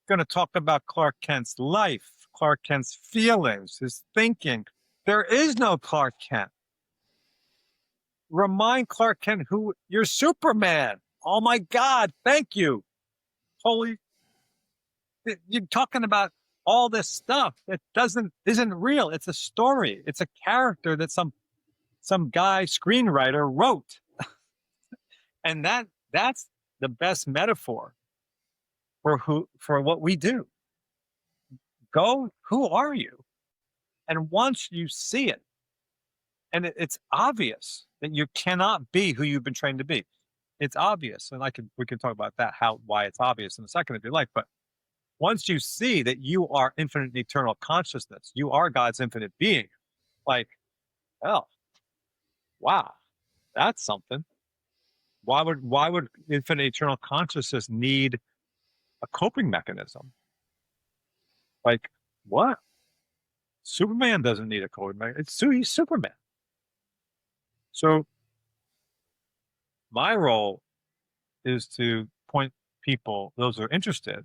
Going to talk about Clark Kent's life, Clark Kent's feelings, his thinking. There is no Clark Kent. Remind Clark Kent who you're Superman. Oh my God, thank you. Holy, you're talking about all this stuff that isn't real. It's a story. It's a character that some guy screenwriter wrote. And that's the best metaphor for what we do. Who are you? And once you see it, and it's obvious that you cannot be who you've been trained to be. It's obvious, and we can talk about that, why it's obvious in a second if you like. But once you see that you are infinite and eternal consciousness, you are God's infinite being. Like, oh, wow, that's something. Why would infinite eternal consciousness need a coping mechanism? Like, what? Superman doesn't need a coping mechanism. He's Superman. So my role is to point people, those who are interested,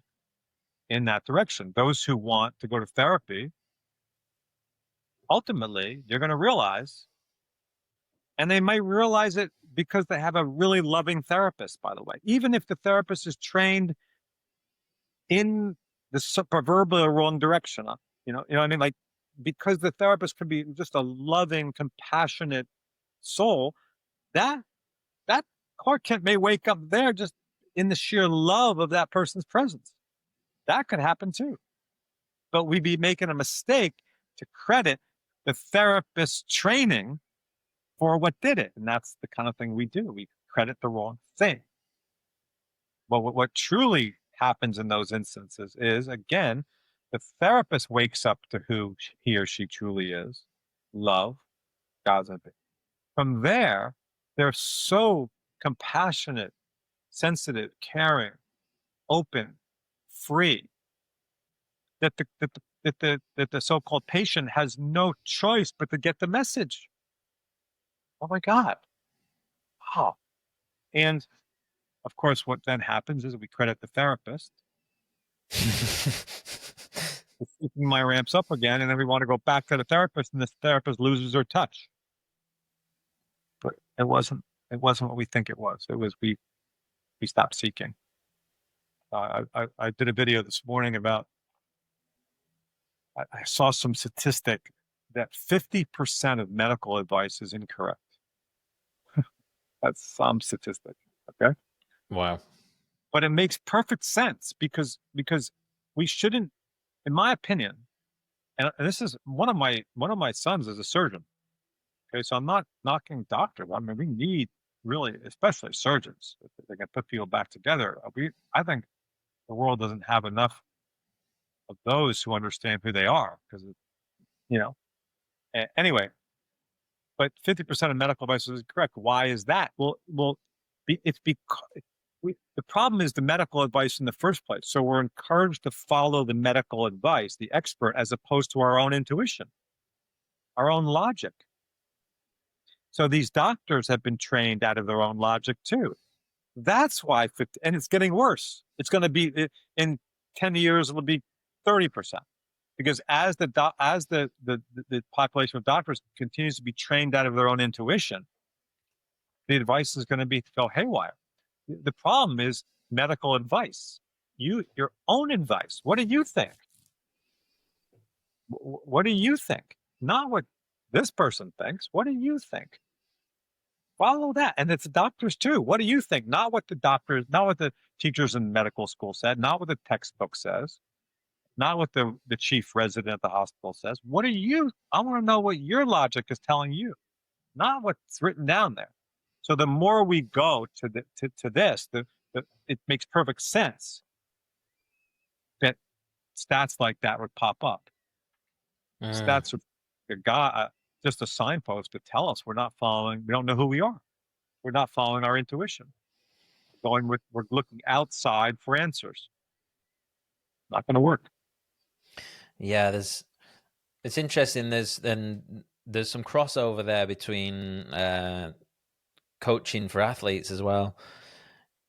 in that direction. Those who want to go to therapy, ultimately, you're going to realize, and they might realize it because they have a really loving therapist, by the way. Even if the therapist is trained in the proverbial wrong direction, you know what I mean? Like, because the therapist could be just a loving, compassionate soul, that Clark Kent may wake up there just in the sheer love of that person's presence. That could happen too. But we'd be making a mistake to credit the therapist's training for what did it. And that's the kind of thing we do. We credit the wrong thing. Well, what truly happens in those instances is, again, the therapist wakes up to who he or she truly is, love, God's image. From there, they're so compassionate, sensitive, caring, open, free, that the so-called patient has no choice but to get the message. Oh my God. Wow. And of course, what then happens is we credit the therapist. My ramps up again, and then we want to go back to the therapist, and the therapist loses her touch. But it wasn't what we think it was. It was we stopped seeking. I did a video this morning about, I saw some statistic that 50% of medical advice is incorrect. That's some statistic, okay? Wow. But it makes perfect sense because we shouldn't, in my opinion, and this is one of my sons is a surgeon. Okay, so I'm not knocking doctors. I mean, we need really, especially surgeons, if they can put people back together. I think the world doesn't have enough of those who understand who they are, because you know. Anyway, but 50% of medical advice is correct. Why is that? It's because the problem is the medical advice in the first place. So we're encouraged to follow the medical advice, the expert, as opposed to our own intuition, our own logic. So these doctors have been trained out of their own logic too. That's why, and it's getting worse. It's going to be in 10 years, it'll be 30%. Because as the population of doctors continues to be trained out of their own intuition, the advice is going to go haywire. The problem is medical advice. Your own advice. What do you think? What do you think? Not what this person thinks. What do you think? Follow that. And it's the doctors too. What do you think? Not what the teachers in medical school said, not what the textbook says, not what the chief resident at the hospital says. I want to know what your logic is telling you, not what's written down there. So the more we go to this, it makes perfect sense that stats like that would pop up. Stats are just a signpost to tell us we don't know who we are. We're not following our intuition. We're looking outside for answers. Not going to work. Yeah, it's interesting. There's some crossover there between coaching for athletes as well,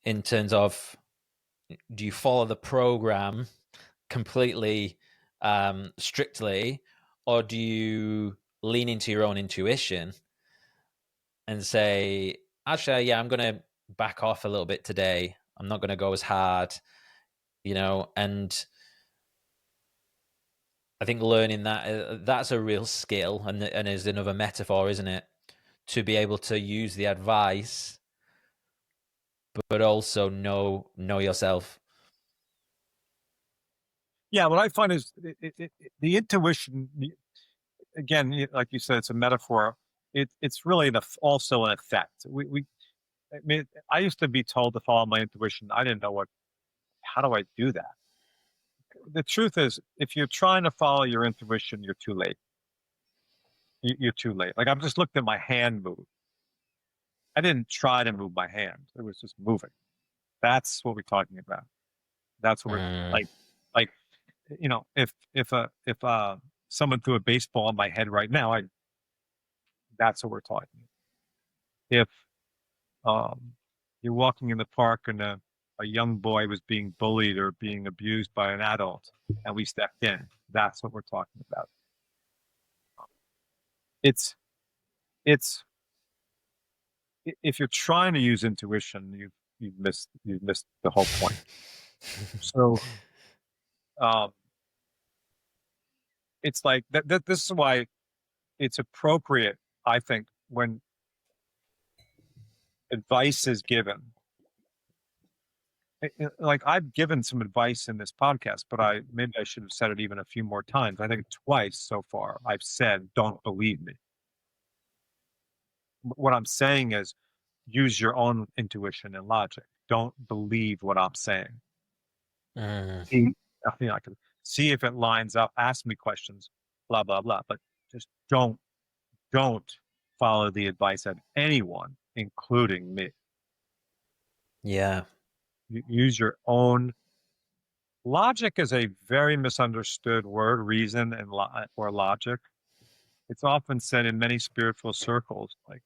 in terms of, do you follow the program completely strictly, or do you lean into your own intuition and say, actually, yeah, I'm going to back off a little bit today. I'm not going to go as hard, and I think learning that's a real skill, and is another metaphor, isn't it? To be able to use the advice, but also know yourself. Yeah, what I find is the intuition, again, like you said, it's a metaphor. It's really also an effect. I used to be told to follow my intuition. I didn't know how do I do that? The truth is, if you're trying to follow your intuition, you're too late. You're too late. Like, I've just looked at my hand move. I didn't try to move my hand. It was just moving. That's what we're talking about. That's what we're like, if someone threw a baseball on my head right now, that's what we're talking about. If you're walking in the park and a young boy was being bullied or being abused by an adult and we stepped in, that's what we're talking about. It's if you're trying to use intuition, you've missed the whole point. So it's like that. This is why it's appropriate, I think, when advice is given. Like, I've given some advice in this podcast, but maybe I should have said it even a few more times. I think twice so far I've said, "Don't believe me." What I'm saying is, use your own intuition and logic. Don't believe what I'm saying. I can see if it lines up. Ask me questions, blah blah blah. But just don't follow the advice of anyone, including me. Yeah. Use your own logic. Is a very misunderstood word. Reason or logic. It's often said in many spiritual circles, like,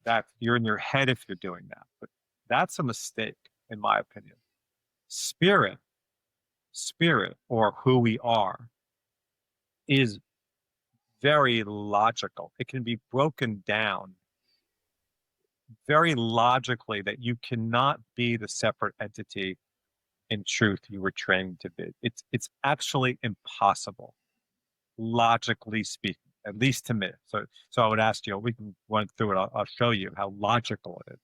that you're in your head if you're doing that, but that's a mistake, in my opinion. Spirit, or who we are, is very logical. It can be broken down very logically, that you cannot be the separate entity in truth you were trained to be. It's actually impossible, logically speaking, at least to me. So I would ask you, we can run through it. I'll show you how logical it is.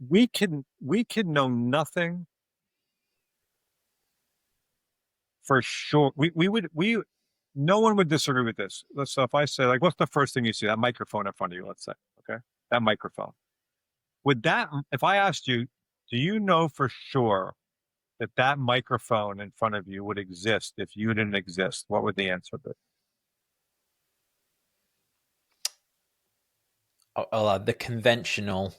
We can know nothing for sure. No one would disagree with this. So if I say, like, what's the first thing you see? That microphone in front of you, let's say, okay? That microphone. If I asked you, do you know for sure that microphone in front of you would exist if you didn't exist, what would the answer be? The conventional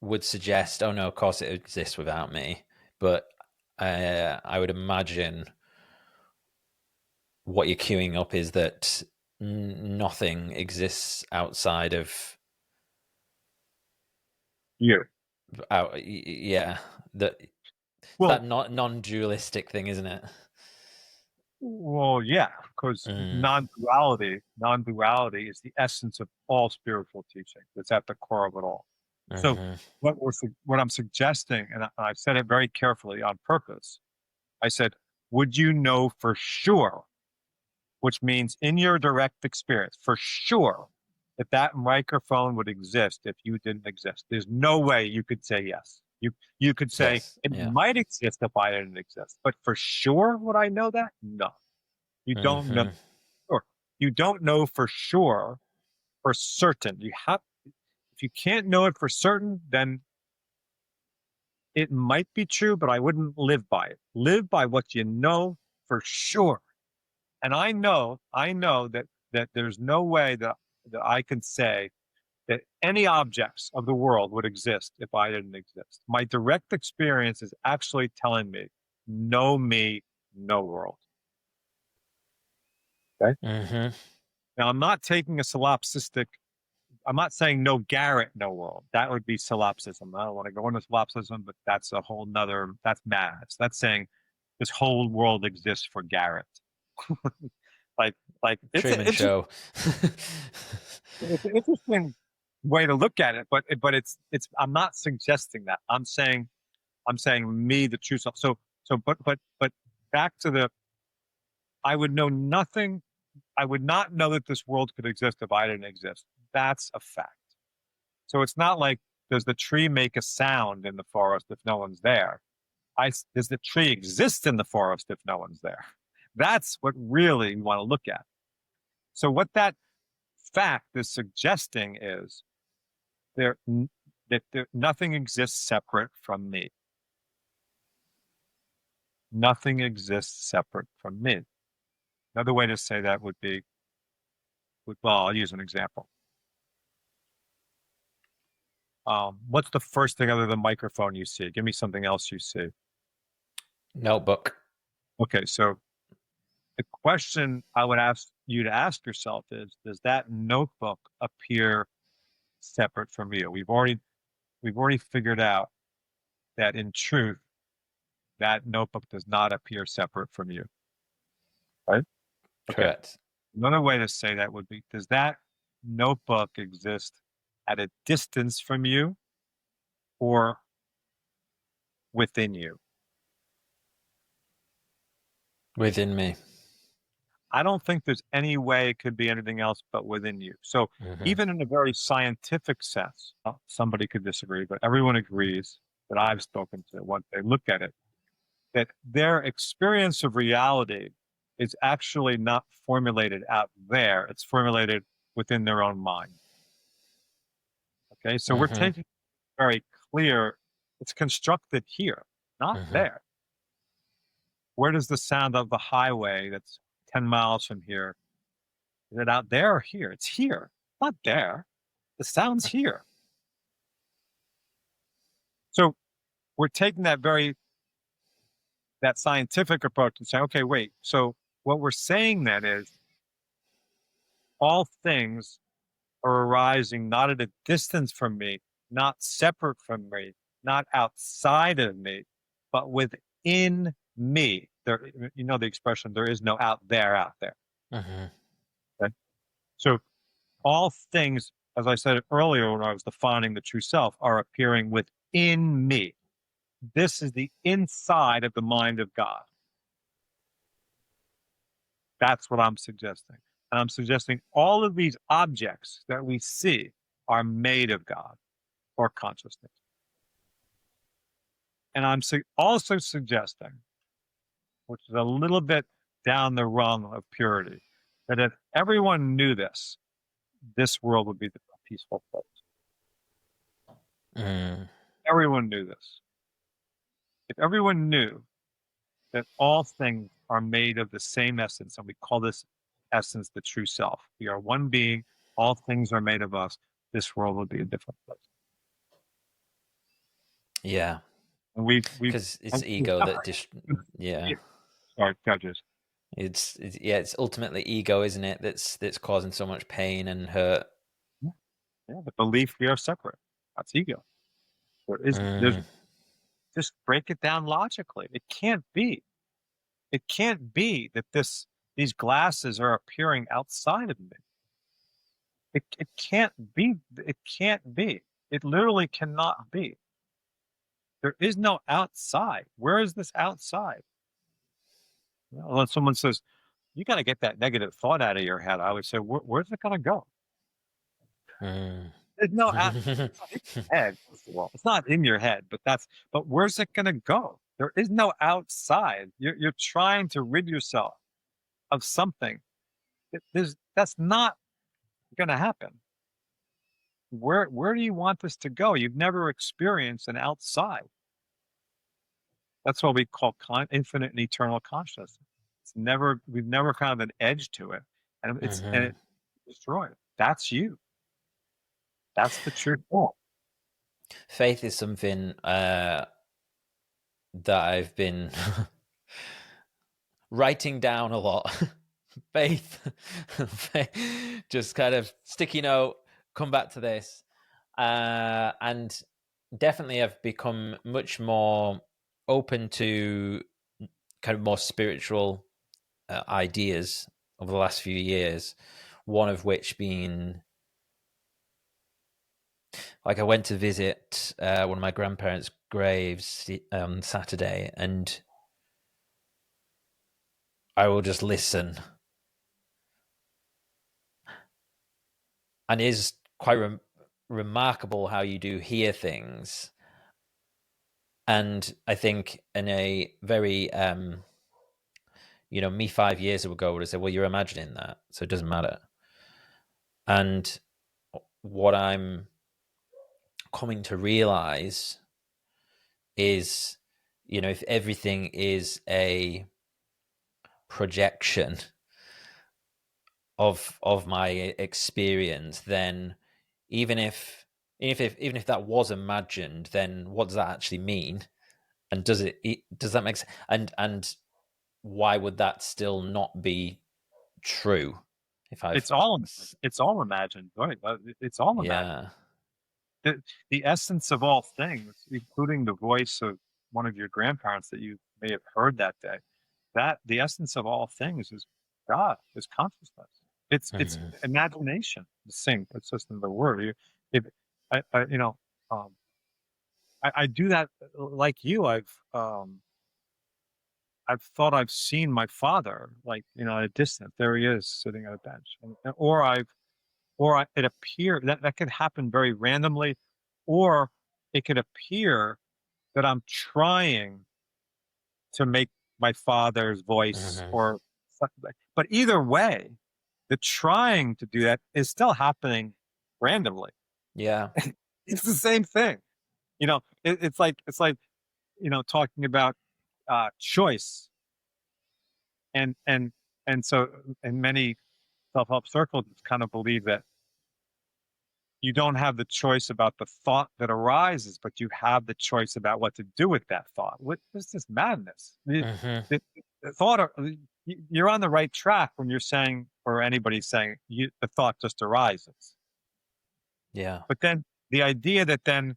would suggest, oh no, of course it exists without me. But I would imagine what you're queuing up is that nothing exists outside of You. yeah, that Well, that non-dualistic thing, isn't it? well, yeah, because Mm, non-duality is the essence of all spiritual teaching. It's at the core of it all. So mhm. what I'm suggesting, and I've said it very carefully on purpose, I said, would you know for sure, which means in your direct experience, for sure, that that microphone would exist if you didn't exist? There's no way you could say yes. You could say Yes, it yeah. might exist if I didn't exist, but for sure would I know that? No, you don't know. Hmm. Sure. You don't know for sure, for certain. You have, if you can't know it for certain, then it might be true, but I wouldn't live by it. Live by what you know for sure. And I know that there's no way that I can say that any objects of the world would exist if I didn't exist. My direct experience is actually telling me, no me, no world. Okay. Hmm. Now I'm not taking a solipsistic. I'm not saying no Garrett, no world. That would be solipsism. I don't want to go into solipsism, but that's a whole nother. That's mad. That's saying this whole world exists for Garrett. like like Truman Show. it's an interesting way to look at it, but it's I'm not suggesting that. I'm saying me, the true self. So back to the I would know nothing. I would not know that this world could exist if I didn't exist. That's a fact. So it's not like does the tree make a sound in the forest if no one's there? Does the tree exist in the forest if no one's there? That's what really we want to look at. So what that fact is suggesting is there that nothing exists separate from me. Nothing exists separate from me. Another way to say that would be, well, I'll use an example. What's the first thing other than microphone you see? Give me something else you see. Notebook. Okay, so the question I would ask you to ask yourself is, does that notebook appear separate from you? We've already figured out that in truth, that notebook does not appear separate from you, right? Okay. Correct. Another way to say that would be, does that notebook exist at a distance from you or within you? Within me. I don't think there's any way it could be anything else but within you. So Hmm. even in a very scientific sense, somebody could disagree, but everyone agrees that I've spoken to once they look at it, that their experience of reality is actually not formulated out there. It's formulated within their own mind. Okay. So we're Hmm. taking very clear, it's constructed here, not Hmm. there. Where does the sound of the highway that's 10 miles from here, is it out there or here? It's here, not there. The sound's here. So we're taking that scientific approach and saying, okay, wait. So what we're saying then is all things are arising not at a distance from me, not separate from me, not outside of me, but within me. There, you know the expression, there is no out there, out there. Hmm. Okay? So all things, as I said earlier when I was defining the true self, are appearing within me. This is the inside of the mind of God. That's what I'm suggesting. And I'm suggesting all of these objects that we see are made of God or consciousness. And I'm also suggesting, which is a little bit down the rung of purity, that if everyone knew this world would be a peaceful place. Mm. Everyone knew this. If everyone knew that all things are made of the same essence, and we call this essence the true self. We are one being, all things are made of us, this world would be a different place. Yeah, And we've because it's ego that yeah. Sorry, judges. It's ultimately ego, isn't it? That's causing so much pain and hurt. Yeah, the belief we are separate. That's ego. There's just break it down logically. It can't be. It can't be that these glasses are appearing outside of me. It can't be. It can't be. It literally cannot be. There is no outside. Where is this outside? When someone says, you got to get that negative thought out of your head, I would say, where's it going to go? There's no head, first of all. It's not in your head, but where's it going to go? There is no outside. You're trying to rid yourself of something. That's not going to happen. Where do you want this to go? You've never experienced an outside. That's what we call infinite and eternal consciousness. We've never found an edge to it, and it's destroyed. That's you. That's the truth. Faith is something that I've been writing down a lot. Faith, just kind of sticky note. Come back to this, and definitely I've become much more open to kind of more spiritual ideas over the last few years. One of which being, like, I went to visit one of my grandparents' graves on Saturday, and I will just listen. And it is quite remarkable how you do hear things. And I think in a very, me 5 years ago would have said, well, you're imagining that, so it doesn't matter. And what I'm coming to realize is, if everything is a projection of my experience, then even if that was imagined, then what does that actually mean? And does that make sense? And why would that still not be true? It's all imagined, right? It's all imagined. The essence of all things, including the voice of one of your grandparents that you may have heard that day, that the essence of all things is God, is consciousness. It's imagination. The same. It's just another word. I do that like you. I've thought I've seen my father, like, at a distance. There he is sitting at a bench, it appear that could happen very randomly, or it could appear that I'm trying to make my father's voice or something. But either way, the trying to do that is still happening randomly. Yeah. It's the same thing. It's like talking about choice. And so in many self-help circles, it's kind of believe that you don't have the choice about the thought that arises, but you have the choice about what to do with that thought. What is this madness? The thought, you're on the right track when you're saying, or anybody's saying, the thought just arises. Yeah. But then the idea that then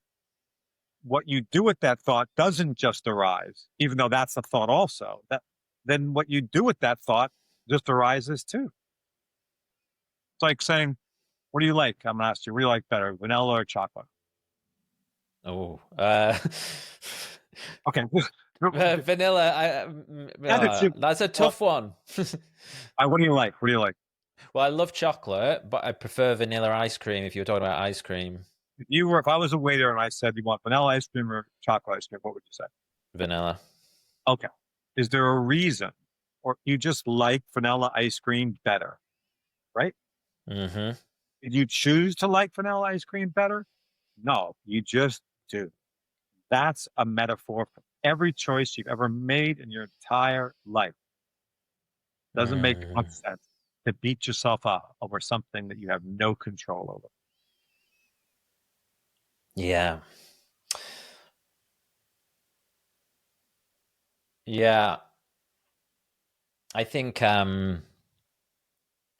what you do with that thought doesn't just arise, even though that's a thought also, then what you do with that thought just arises too. It's like saying, what do you like? I'm going to ask you, what do you like better, vanilla or chocolate? Oh, okay. Vanilla. That's a tough one. What do you like? What do you like? Well, I love chocolate, but I prefer vanilla ice cream. If you were talking about ice cream, If I was a waiter and I said, you want vanilla ice cream or chocolate ice cream, what would you say? Vanilla. Okay. Is there a reason, or you just like vanilla ice cream better, right? Mm-hmm. Did you choose to like vanilla ice cream better? No, you just do. That's a metaphor every choice you've ever made in your entire life. Doesn't make much Mm, sense to beat yourself up over something that you have no control over. yeah. Yeah. I think and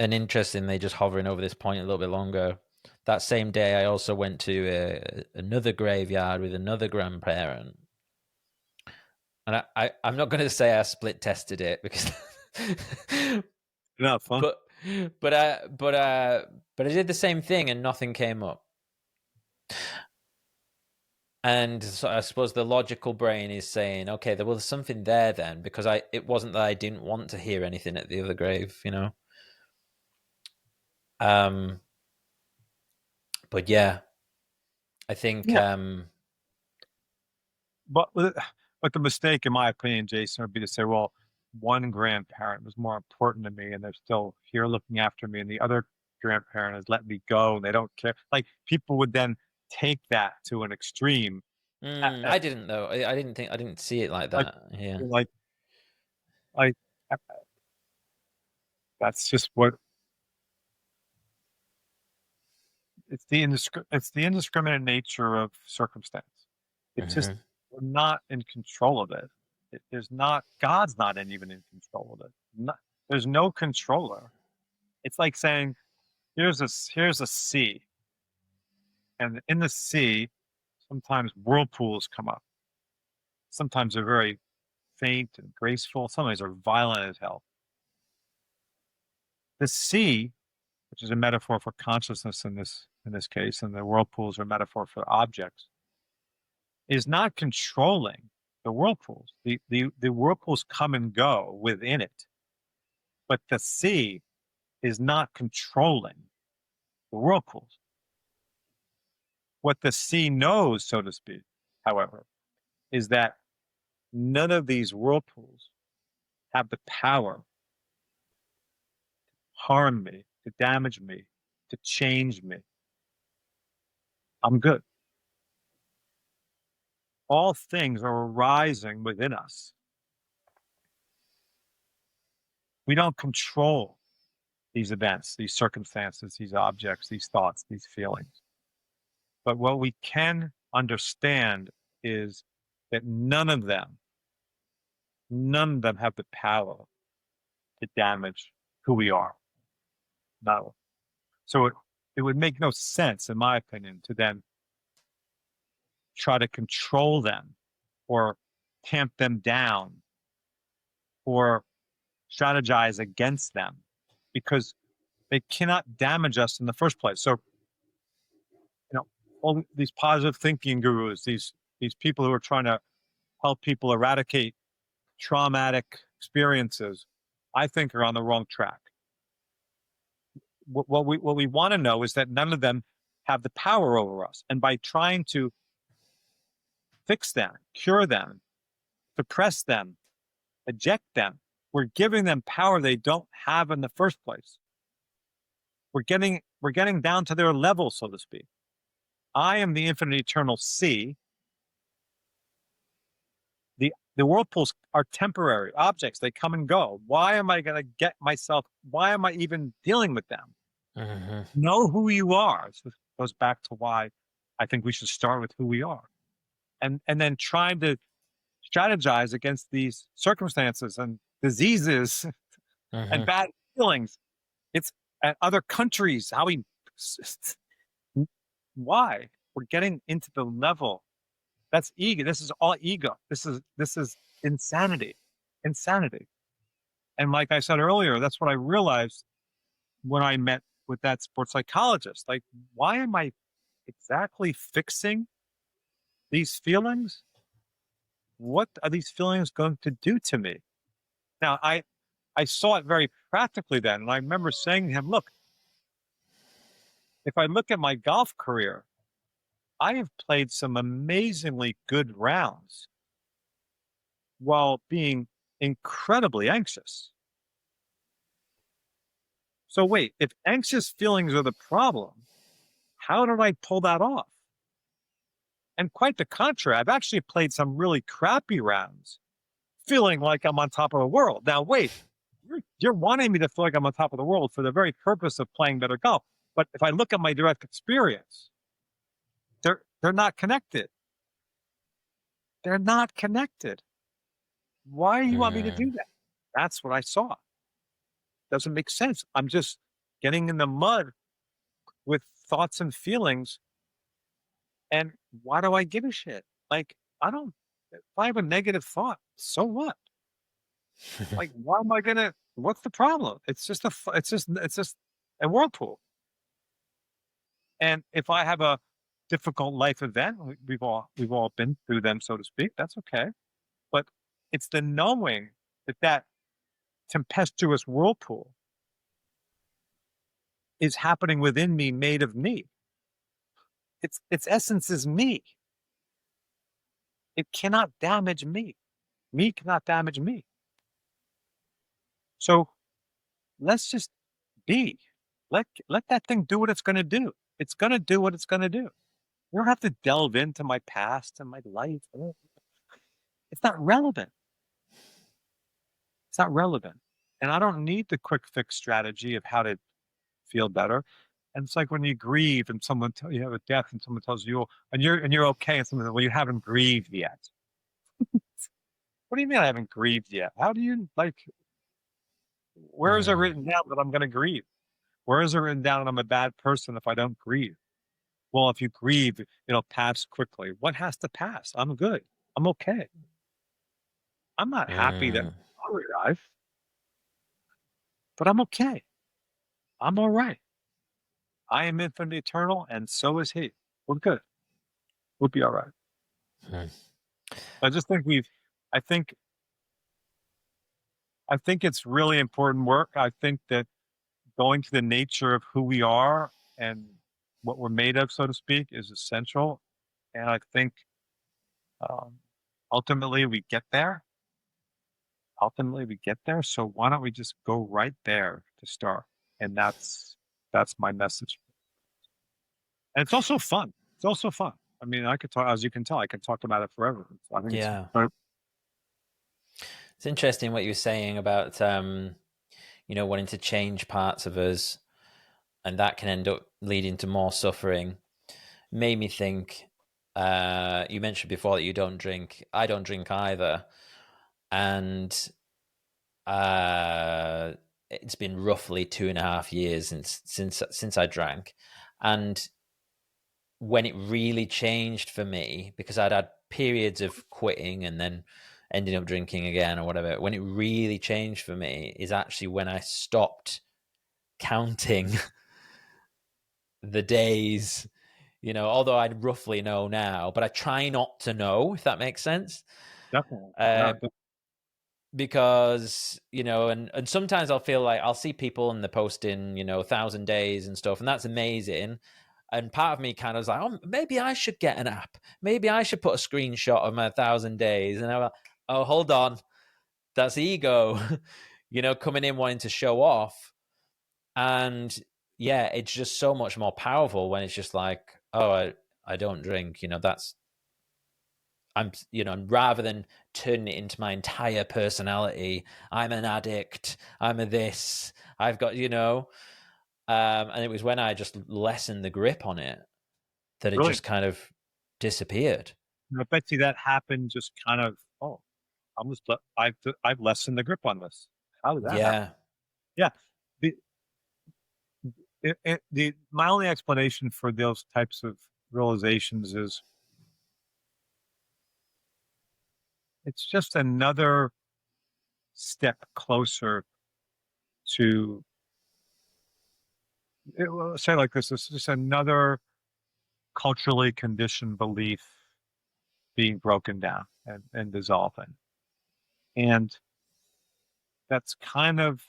interestingly, just hovering over this point a little bit longer, that same day I also went to another graveyard with another grandparent. And I'm not going to say I split tested it because Enough, huh? but but I did the same thing and nothing came up. And so I suppose the logical brain is saying, okay, there was something there then, because it wasn't that I didn't want to hear anything at the other grave, you know. Um, but yeah, I think Yeah. But the mistake, in my opinion, Jason, would be to say, well, one grandparent was more important to me, and they're still here looking after me, and the other grandparent has let me go, and they don't care. Like people would then take that to an extreme. At, I didn't though. I didn't see it like like, that. Yeah. like, like that's just what it's the indiscriminate nature of circumstance. It's just Hmm. we're not in control of it. There's not God's not even in control of it. There's no controller. It's like saying here's a sea, and in the sea, sometimes whirlpools come up. Sometimes they're very faint and graceful. Sometimes they're violent as hell. The sea, which is a metaphor for consciousness in this case, and the whirlpools are a metaphor for objects, is not controlling the whirlpools. The whirlpools come and go within it, but the sea is not controlling the whirlpools. What the sea knows, so to speak, however, is that none of these whirlpools have the power to harm me, to damage me, to change me. I'm good. All things are arising within us. We don't control these events, these circumstances, these objects, these thoughts, these feelings. But what we can understand is that none of them have the power to damage who we are. No. So it would make no sense, in my opinion, to then try to control them or tamp them down or strategize against them because they cannot damage us in the first place. So, all these positive thinking gurus, these people who are trying to help people eradicate traumatic experiences, I think are on the wrong track. What we want to know is that none of them have the power over us. And by trying to fix them, cure them, suppress them, eject them, we're giving them power they don't have in the first place. We're getting down to their level, so to speak. I am the infinite eternal sea. The whirlpools are temporary objects. They come and go. Why am I going to get myself? Why am I even dealing with them? Hmm. Know who you are. So it goes back to why I think we should start with who we are, and then trying to strategize against these circumstances and diseases and Hmm. bad feelings. It's at other countries. Why we're getting into the level that's ego. This is all ego. This is insanity, insanity. And like I said earlier, that's what I realized when I met with that sports psychologist. Like, why am I exactly fixing these feelings? What are these feelings going to do to me? Now, I saw it very practically then, and I remember saying to him, "Look, if I look at my golf career, I have played some amazingly good rounds while being incredibly anxious. So wait, if anxious feelings are the problem, how did I pull that off? And quite the contrary, I've actually played some really crappy rounds, feeling like I'm on top of the world. Now, wait, you're wanting me to feel like I'm on top of the world for the very purpose of playing better golf. But if I look at my direct experience, they're not connected. They're not connected. Why do you want me to do that? That's what I saw. Doesn't make sense. I'm just getting in the mud with thoughts and feelings. And why do I give a shit? Like, I don't, if I have a negative thought, so what? Like, why am I gonna, what's the problem? It's just a whirlpool. And if I have a difficult life event, we've all been through them, so to speak, that's okay. But it's the knowing that tempestuous whirlpool is happening within me, made of me. Its essence is me. It cannot damage me. Me cannot damage me. So let's just be. Let that thing do what it's going to do. It's going to do what it's going to do. You don't have to delve into my past and my life. It's not relevant. It's not relevant. And I don't need the quick fix strategy of how to feel better. And it's like when you grieve and you have a death and someone tells you, and you're okay, and someone says, well, you haven't grieved yet. What do you mean I haven't grieved yet? How do you where is it written down that I'm going to grieve? Where is it written down that I'm a bad person if I don't grieve? Well, if you grieve, it'll pass quickly. What has to pass? I'm good. I'm okay. I'm not happy that I'm alive, but I'm okay. I'm all right. I am infinite eternal, and so is he. We're good. We'll be all right. I just think I think it's really important work. I think that going to the nature of who we are and what we're made of, so to speak, is essential. And I think ultimately we get there. So why don't we just go right there to start? And that's my message. And it's also fun. I mean, I could talk, as you can tell, I can talk about it forever. I think it's interesting what you were saying about wanting to change parts of us, and that can end up leading to more suffering. Made me think, you mentioned before that you don't drink. I don't drink either. And it's been roughly 2.5 years since I drank. And when it really changed for me, because I'd had periods of quitting and then ending up drinking again or whatever, when it really changed for me is actually when I stopped counting the days, although I roughly know now, but I try not to know, if that makes sense. Definitely. Because, and sometimes I'll feel like I'll see people and they're posting, 1,000 days and stuff, and that's amazing. And part of me kind of was like, oh, maybe I should get an app. Maybe I should put a screenshot of my 1,000 days. And I'm like, oh, hold on. That's ego, coming in wanting to show off. And yeah, it's just so much more powerful when it's just like, oh, I don't drink, rather than turning it into my entire personality, I'm an addict, I'm a this, I've got, and it was when I just lessened the grip on it that it just kind of disappeared. I bet you that happened just kind of, I've lessened the grip on this. How did that happen? Yeah. My only explanation for those types of realizations is it's just another step closer to, say like this is just another culturally conditioned belief being broken down and dissolving. And that's kind of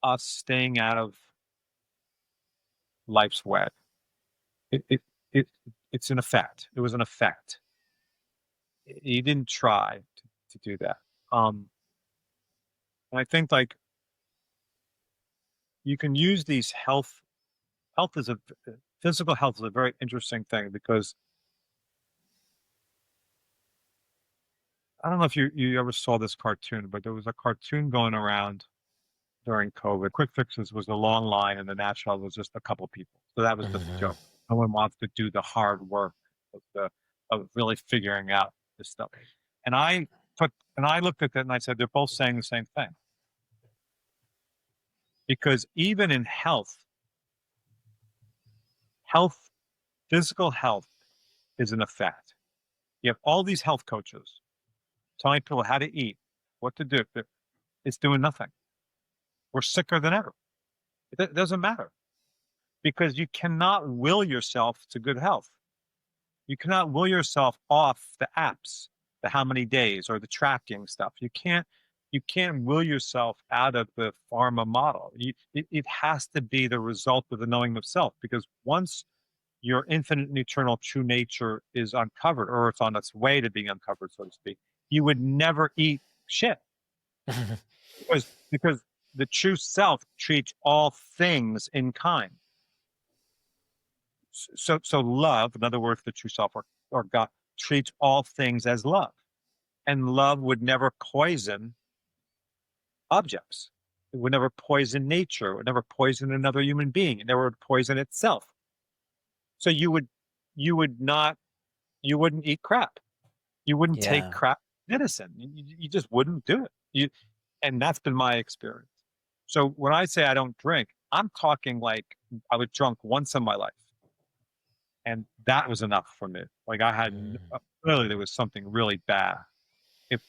us staying out of life's web. It's an effect. It was an effect. You didn't try to do that. And I think like you can use these physical health is a very interesting thing because I don't know if you ever saw this cartoon, but there was a cartoon going around during COVID. Quick Fixes was a long line, and the natural was just a couple people. So that was just a Mhm. joke. No one wants to do the hard work of really figuring out this stuff. And put and I looked at that and I said they're both saying the same thing. Because even in health, physical health is an effect. You have all these health coaches telling people how to eat, what to do. It's doing nothing. We're sicker than ever. It doesn't matter because you cannot will yourself to good health. You cannot will yourself off the apps, the how many days or the tracking stuff. You can't will yourself out of the pharma model. It has to be the result of the knowing of self, because once your infinite and eternal true nature is uncovered, or it's on its way to being uncovered, so to speak, you would never eat shit, because the true self treats all things in kind. So love, in other words, the true self, or God, treats all things as love. And love would never poison objects. It would never poison nature. It would never poison another human being. It never would poison itself. So you wouldn't eat crap. You wouldn't take Yeah. crap medicine. You just wouldn't do it. And that's been my experience. So when I say I don't drink, I'm talking like I was drunk once in my life. And that was enough for me. Like Mm. clearly there was something really bad. If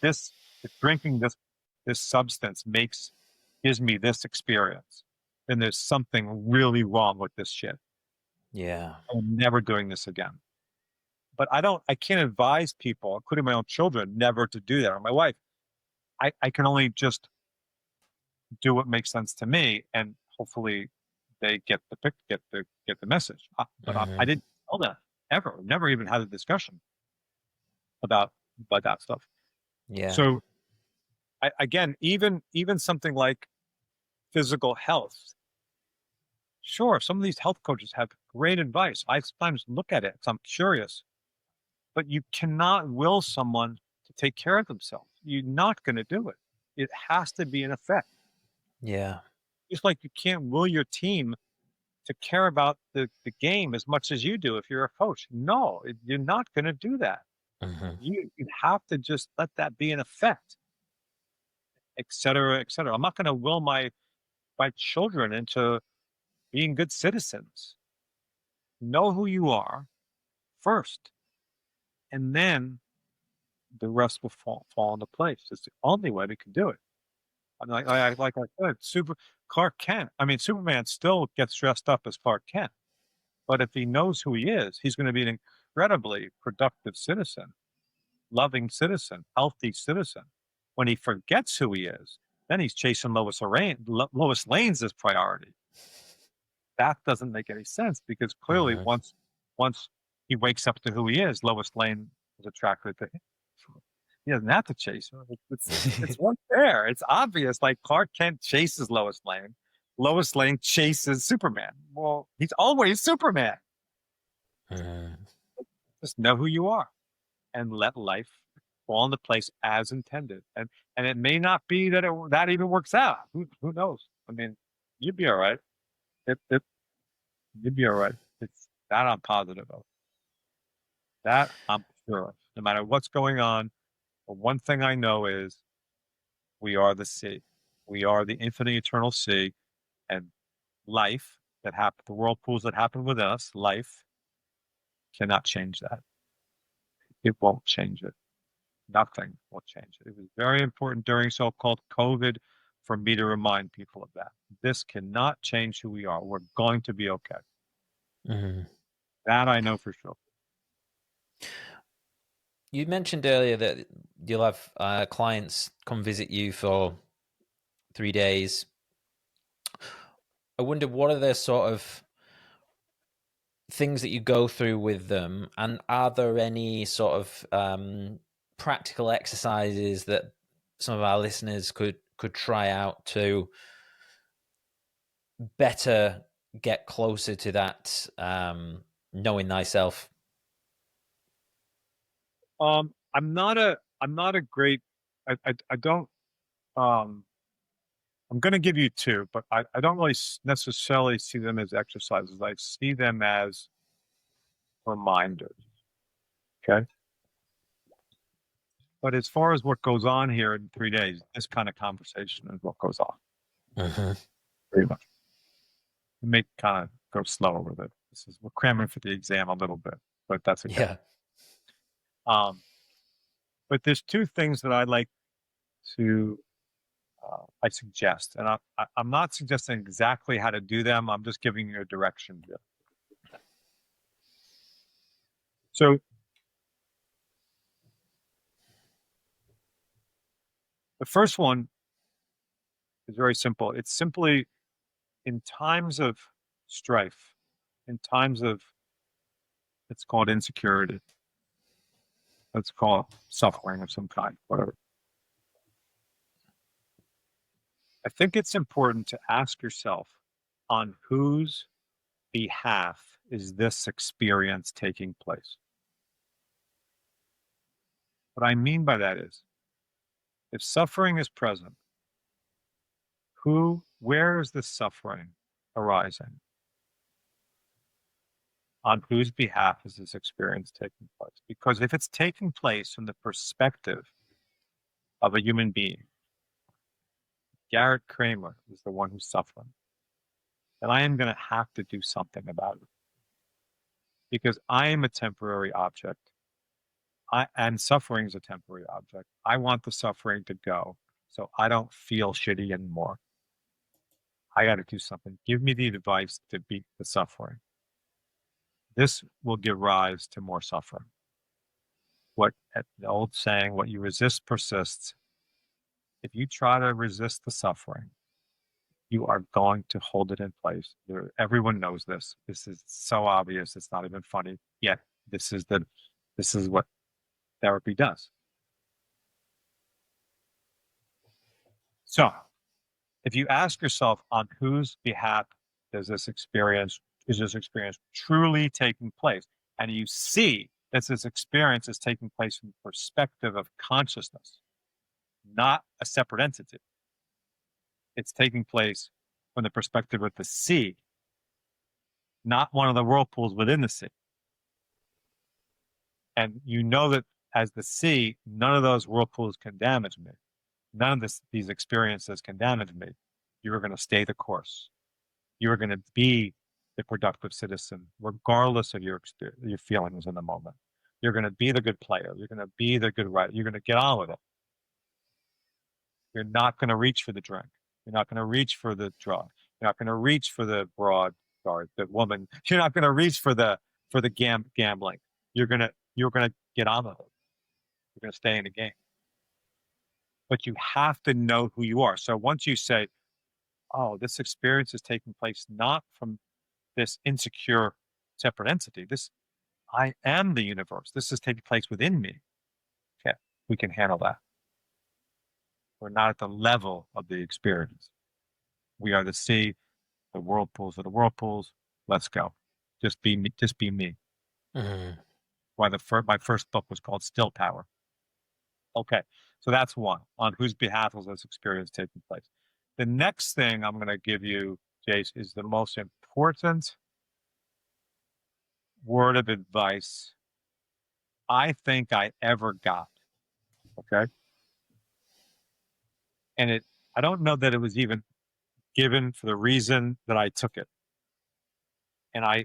drinking this substance gives me this experience, then there's something really wrong with this shit. Yeah. I'm never doing this again. But I can't advise people, including my own children, never to do that, or my wife. I can only just do what makes sense to me, and hopefully they get the message. I Mhm. didn't tell them ever, never even had a discussion about that stuff. Yeah. So again, even something like physical health. Sure, some of these health coaches have great advice. I sometimes look at it, so I'm curious, but you cannot will someone to take care of themselves. You're not going to do it. It has to be an effect. Yeah. Just like you can't will your team to care about the game as much as you do if you're a coach. No, you're not going to do that. Mhm. You have to just let that be an effect, et cetera, et cetera. I'm not going to will my children into being good citizens. Know who you are first, and then the rest will fall into place. It's the only way we can do it. I mean, like I said, Clark Kent. I mean, Superman still gets dressed up as Clark Kent, but if he knows who he is, he's going to be an incredibly productive citizen, loving citizen, healthy citizen. When he forgets who he is, then he's chasing Lois Lane's his priority. That doesn't make any sense, because clearly Mhm. once he wakes up to who he is, Lois Lane is attracted to him. So he doesn't have to chase her. It's right there. It's obvious. Like Clark Kent chases Lois Lane. Lois Lane chases Superman. Well, he's always Superman. Mhm. Just know who you are and let life fall into place as intended. And it may not be that that even works out. Who knows? I mean, you'd be all right. It you'd be all right. It's that I'm positive of. That I'm sure of. No matter what's going on, the one thing I know is we are the sea. We are the infinite eternal sea, and life that happen, the whirlpools that happen within us, life cannot change that. It won't change it. Nothing will change it. It was very important during so-called COVID for me to remind people of that. This cannot change who we are. We're going to be okay. Mhm. That I know for sure. You mentioned earlier that you'll have clients come visit you for 3 days. I wonder, what are the sort of things that you go through with them, and are there any sort of practical exercises that some of our listeners could try out to better get closer to that knowing thyself? I'm not a I'm not a great, I don't, um, I'm going to give you two, but I don't really necessarily see them as exercises. I see them as reminders. Okay. But as far as what goes on here in 3 days, this kind of conversation is what goes on Mhm. pretty much. We may kind of go slower with it. We're cramming for the exam a little bit, but that's okay. Yeah. Um, but there's two things that I like to, I suggest, and I'm not suggesting exactly how to do them. I'm just giving you a direction here. So the first one is very simple. It's simply in times of strife, in times of, it's called insecurity. Let's call it suffering of some kind, whatever. I think it's important to ask yourself, on whose behalf is this experience taking place? What I mean by that is, if suffering is present, where is this suffering arising? On whose behalf is this experience taking place? Because if it's taking place from the perspective of a human being, Garret Kramer is the one who's suffering, then I am going to have to do something about it. Because I am a temporary object. And suffering is a temporary object. I want the suffering to go so I don't feel shitty anymore. I got to do something. Give me the advice to beat the suffering. This will give rise to more suffering. The old saying, what you resist persists. If you try to resist the suffering, you are going to hold it in place. Everyone knows this. This is so obvious. It's not even funny. Yet this is what therapy does. So if you ask yourself, on whose behalf is this experience truly taking place? And you see that this experience is taking place from the perspective of consciousness, not a separate entity. It's taking place from the perspective of the sea, not one of the whirlpools within the sea. And you know that as the sea, none of those whirlpools can damage me. None of these experiences can damage me. You are going to stay the course. You are going to be the productive citizen, regardless of your feelings in the moment. You're going to be the good player. You're going to be the good writer. You're going to get on with it. You're not going to reach for the drink. You're not going to reach for the drug. You're not going to reach for the the woman. You're not going to reach for the gambling. You're going to get on with it. You're going to stay in the game. But you have to know who you are. So once you say, oh, this experience is taking place not from this insecure separate entity. I am the universe. This is taking place within me. Okay, we can handle that. We're not at the level of the experience. We are the sea, the whirlpools are the whirlpools. Let's go. Just be me. Just be me. Mhm. Why my first book was called Still Power. Okay, so that's one. On whose behalf is this experience taking place? The next thing I'm going to give you, Jace, is the most important word of advice I think I ever got. Okay. And I don't know that it was even given for the reason that I took it. And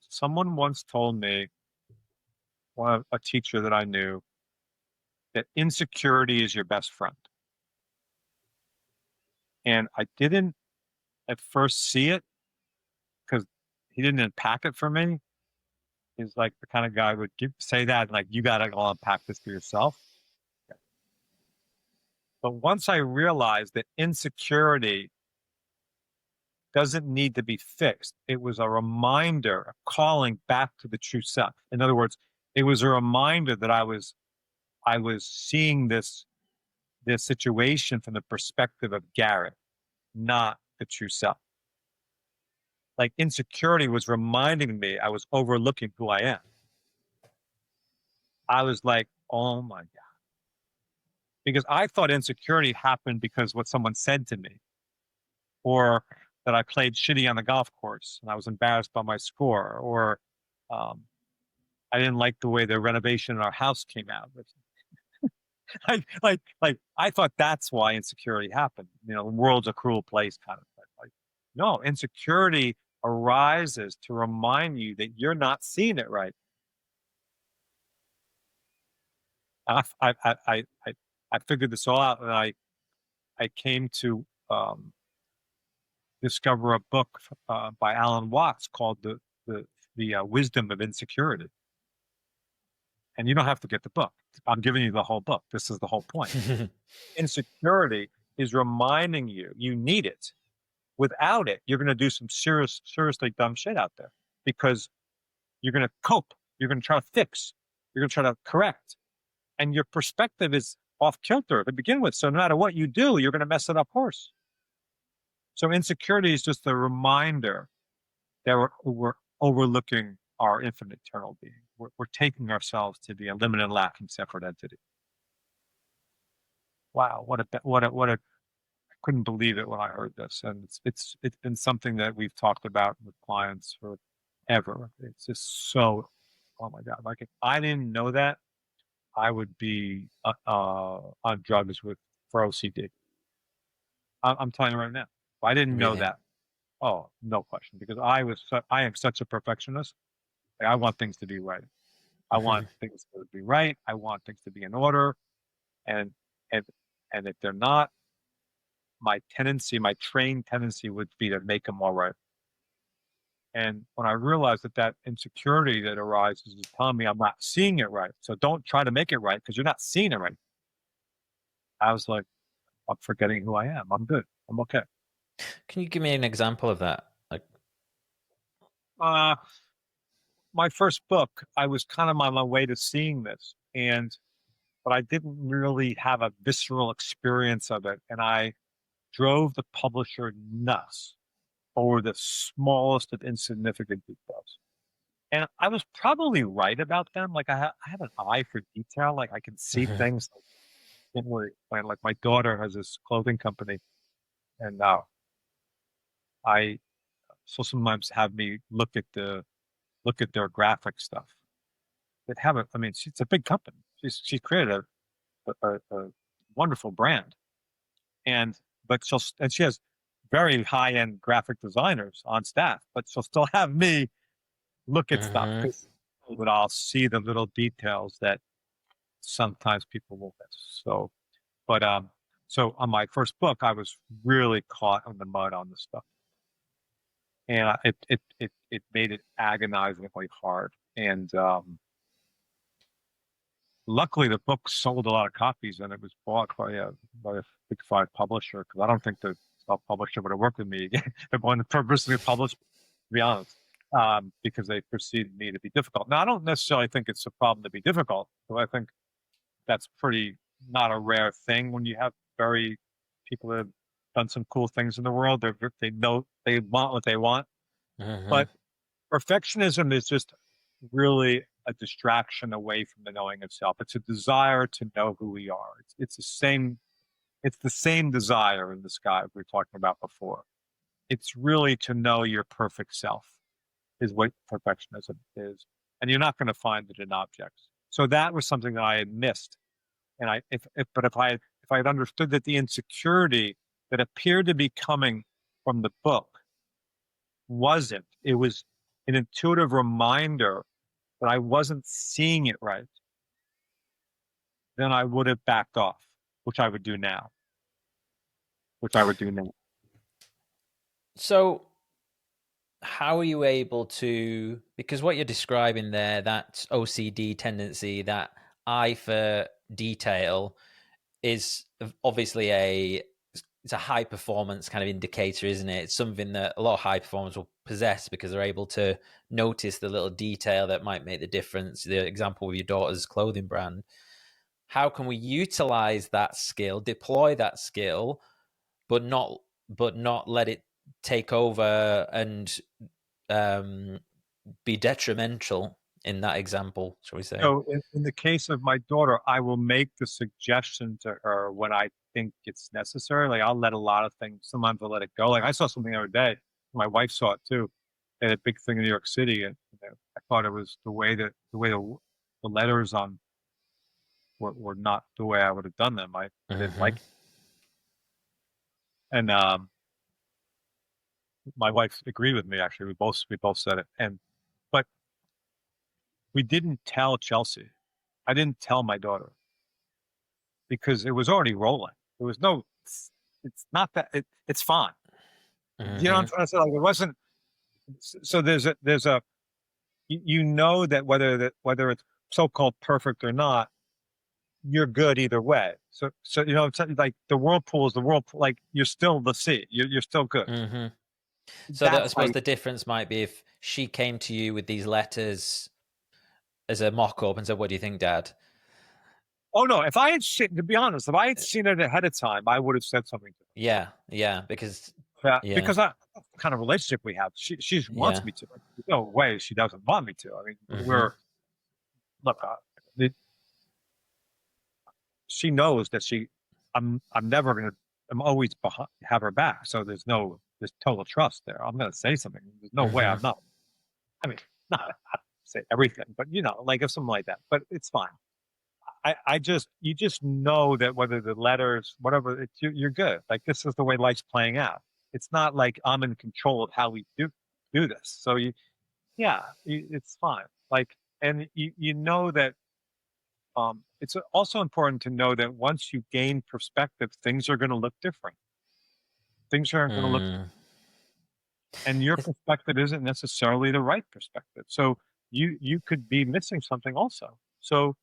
someone once told me, a teacher that I knew, that insecurity is your best friend. And I didn't at first see it because he didn't unpack it for me. He's like the kind of guy who would say that, like, you got to go unpack this for yourself. But once I realized that insecurity doesn't need to be fixed, it was a reminder, a calling back to the true self. In other words, it was a reminder that I was seeing this situation from the perspective of Garrett, not the true self. Like insecurity was reminding me I was overlooking who I am. I was like, oh my God, because I thought insecurity happened because what someone said to me, or that I played shitty on the golf course and I was embarrassed by my score, or um, I didn't like the way the renovation in our house came out. Like I thought that's why insecurity happened. The world's a cruel place kind of thing. Like, no, insecurity arises to remind you that you're not seeing it right. I I I I figured this all out, and I came to discover a book by Alan Watts called the Wisdom of Insecurity. And you don't have to get the book. I'm giving you the whole book. This is the whole point. Insecurity is reminding you need it. Without it, you're going to do some seriously dumb shit out there, because you're going to cope. You're going to try to fix. You're going to try to correct. And your perspective is off kilter to begin with. So no matter what you do, you're going to mess it up worse. So insecurity is just a reminder that we're overlooking our infinite eternal being. We're taking ourselves to be a limited, lacking, separate entity. Wow, what a! I couldn't believe it when I heard this, and it's been something that we've talked about with clients forever. It's just so, oh my God! Like, if I didn't know that, I would be on drugs for OCD. I'm telling you right now. If I didn't know Really? that, oh, no question, because I am such a perfectionist. Like, I want things to be right. I want things to be right. I want things to be in order, and and and if they're not, my trained tendency would be to make them all right. And when I realized that insecurity that arises is telling me I'm not seeing it right, so don't try to make it right because you're not seeing it right. I was like, I'm forgetting who I am. I'm good. I'm okay. Can you give me an example of that? Like, Uh, my first book, I was kind of on my way to seeing this, but I didn't really have a visceral experience of it, and I drove the publisher nuts over the smallest of insignificant details. And I was probably right about them. Like, I have an eye for detail. Like, I can see things. Didn't really explain. Like, my daughter has this clothing company, and I so sometimes have me look at their graphic stuff. They have it. I mean, it's a big company. She's created a wonderful brand, and she has very high end graphic designers on staff, but she'll still have me look at stuff, but I'll see the little details that sometimes people will miss. But so on my first book, I was really caught in the mud on this stuff, and it made it agonizingly hard. And luckily, the book sold a lot of copies, and it was bought by a big five publisher, because I don't think the self-publisher would have worked with me again. They're going to purposely publish, to be honest, because they perceived me to be difficult. Now, I don't necessarily think it's a problem to be difficult, so I think that's pretty not a rare thing when you have people that have done some cool things in the world. They know they want what they want, but perfectionism is just really a distraction away from the knowing of self. It's a desire to know who we are. It's the same desire in the sky we were talking about before. It's really to know your perfect self is what perfectionism is. And you're not going to find it in objects. So that was something that I had missed. And if I had understood that the insecurity that appeared to be coming from the book wasn't, it was an intuitive reminder that I wasn't seeing it right, then I would have backed off, which I would do now. So how are you able to, because what you're describing there, that OCD tendency, that eye for detail, is obviously it's a high performance kind of indicator, isn't it? It's something that a lot of high performers will possess because they're able to notice the little detail that might make the difference. The example with your daughter's clothing brand. How can we utilize that skill, deploy that skill, but not let it take over and be detrimental in that example, shall we say? So in the case of my daughter, I will make the suggestion to her when I think it's necessary. Like I'll let a lot of things. Sometimes I'll let it go. Like I saw something the other day. My wife saw it too. They had a big thing in New York City, and I thought it was the letters on were not the way I would have done them. I didn't like it. And my wife agreed with me. Actually, we both said it. But we didn't tell Chelsea. I didn't tell my daughter because it was already rolling. There was no. It's not that. It's fine. You know what I'm trying to say? Like it wasn't. So there's a. You know that whether it's so-called perfect or not, you're good either way. So you know, it's like the whirlpool is the whirlpool. Like you're still the sea. You're still good. So I suppose the difference might be if she came to you with these letters as a mock-up and said, "What do you think, Dad?" Oh no! If I had seen, to be honest, if I had seen it ahead of time, I would have said something to her. Yeah, because because that's the kind of relationship we have. She wants me to. There's no way she doesn't want me to. I mean, she knows that I'm never gonna. I'm always have her back. So there's total trust there. I'm gonna say something. There's no way I'm not. I mean, not say everything, but you know, like if something like that. But it's fine. You just know that whether the letters, whatever, you're good. Like this is the way life's playing out. It's not like I'm in control of how we do this. So it's fine. Like, and you know that. It's also important to know that once you gain perspective, things are going to look different. Things aren't going to look, and your perspective isn't necessarily the right perspective. So you could be missing something also. So.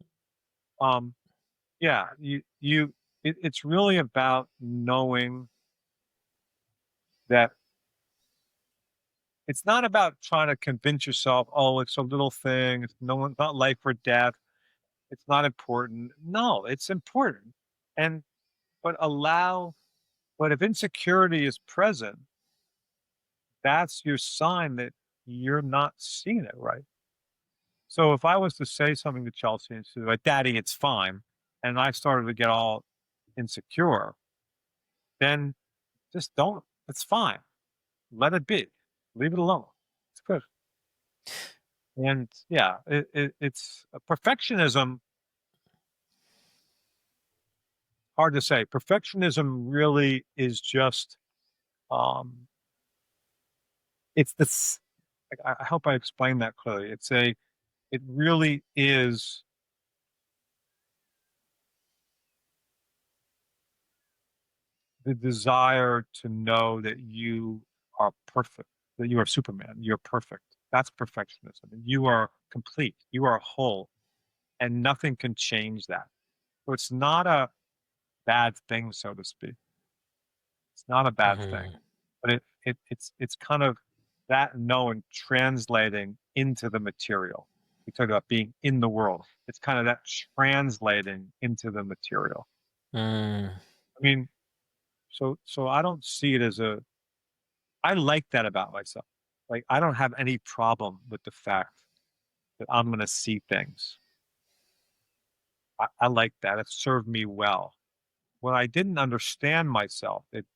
It's really about knowing that it's not about trying to convince yourself, oh, it's a little thing. It's not life or death. It's not important. No, it's important. But if insecurity is present, that's your sign that you're not seeing it right. So if I was to say something to Chelsea and say, like, Daddy, it's fine, and I started to get all insecure, then just don't. It's fine. Let it be. Leave it alone. It's good. And it's perfectionism. Hard to say. Perfectionism really is just. It's this. I hope I explained that clearly. It really is the desire to know that you are perfect, that you are Superman, you're perfect. That's perfectionism. You are complete, you are whole, and nothing can change that. So it's not a bad thing, so to speak. It's not a bad thing, but it's kind of that knowing translating into the material. We talk about being in the world. It's kind of that translating into the material. I mean, so I don't see it as I like that about myself. Like I don't have any problem with the fact that I'm going to see things. I like that. It served me well. When I didn't understand myself, it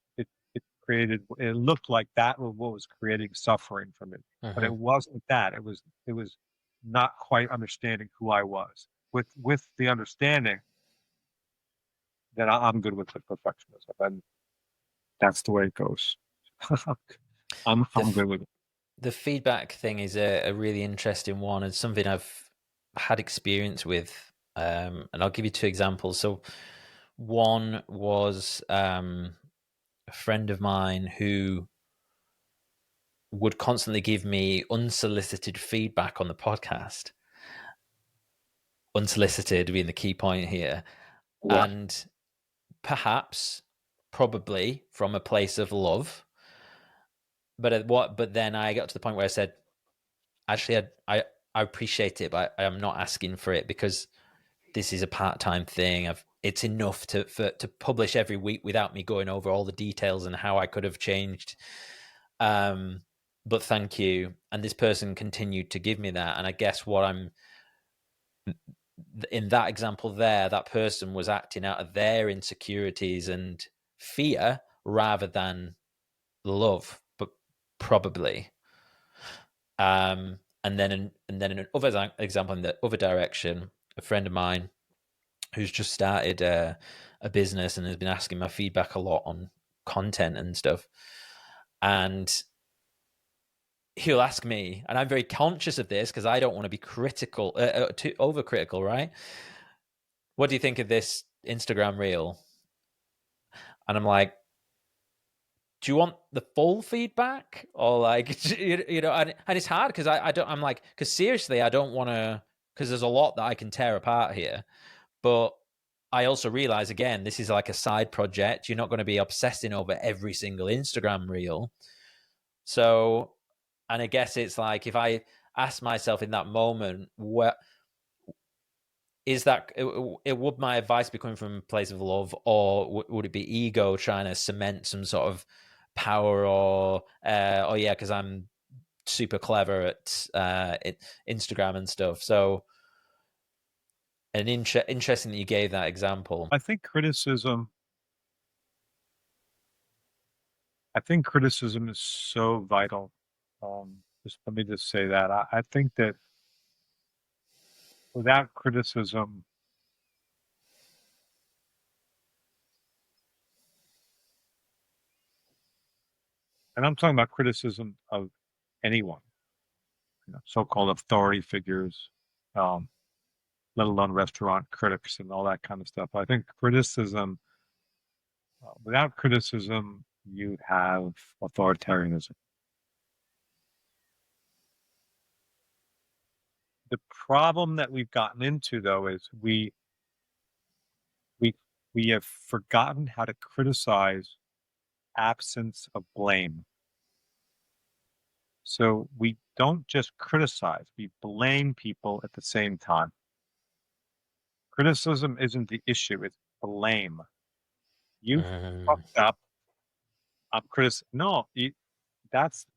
looked like that was what was creating suffering for me. But it wasn't that. It was not quite understanding who I was. With the understanding that I'm good with the perfectionism, and that's the way it goes. I'm good with it. The feedback thing is a really interesting one, and something I've had experience with. And I'll give you two examples. So one was a friend of mine who would constantly give me unsolicited feedback on the podcast. Unsolicited being the key point here. Yeah. And perhaps, probably from a place of love. But then I got to the point where I said, actually, I appreciate it, but I'm not asking for it because this is a part-time thing. It's enough to publish every week without me going over all the details and how I could have changed. but thank you. And this person continued to give me that. And I guess what I'm in that example there, that person was acting out of their insecurities and fear rather than love, but probably. And then in another example in the other direction, a friend of mine who's just started a business and has been asking my feedback a lot on content and stuff. And he'll ask me, and I'm very conscious of this because I don't want to be critical, too overcritical, right? What do you think of this Instagram reel? And I'm like, do you want the full feedback or like, and it's hard because I don't, I'm like, because seriously, I don't want to, because there's a lot that I can tear apart here. But I also realize, again, this is like a side project. You're not going to be obsessing over every single Instagram reel. So, and I guess it's like, if I ask myself in that moment, what is that, would my advice be coming from a place of love, or would it be ego trying to cement some sort of power, or oh yeah, because I'm super clever at Instagram and stuff. So, and interesting that you gave that example. I think criticism is so vital. Just let me just say that. I think that without criticism, and I'm talking about criticism of anyone, so-called authority figures, um, let alone restaurant critics and all that kind of stuff. I think criticism, without criticism, you have authoritarianism. The problem that we've gotten into, though, is we have forgotten how to criticize absence of blame. So we don't just criticize, we blame people at the same time. Criticism isn't the issue, it's blame. You fucked up. I'm No,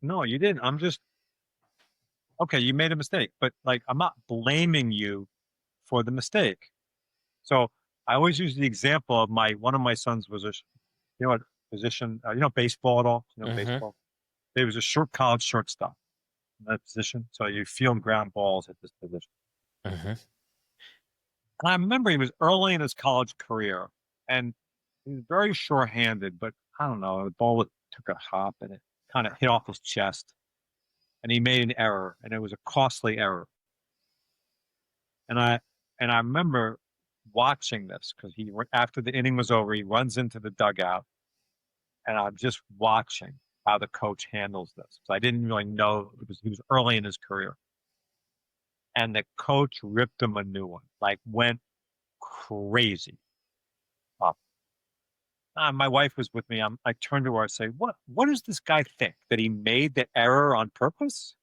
no, you didn't. I'm just, okay, you made a mistake, but like, I'm not blaming you for the mistake. So I always use the example of one of my sons was a position, baseball at all, baseball. He was a college shortstop in that position. So you field ground balls at this position. And I remember he was early in his college career and he was very sure-handed, but I don't know, the ball took a hop and it kind of hit off his chest and he made an error and it was a costly error. And I remember watching this because after the inning was over, he runs into the dugout and I'm just watching how the coach handles this. So I didn't really know he was early in his career. And the coach ripped him a new one, like went crazy. My wife was with me. I turned to her and say, what does this guy think? That he made the error on purpose?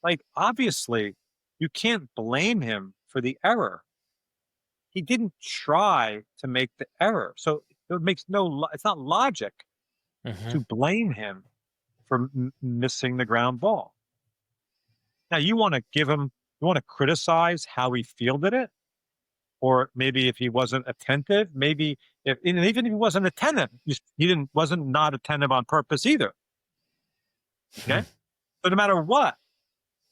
Like, obviously, you can't blame him for the error. He didn't try to make the error. So it's not logic to blame him for missing the ground ball. Now, you want to criticize how he fielded it, or maybe if he wasn't attentive, maybe even if he wasn't attentive, he wasn't not attentive on purpose either. Okay, but no matter what,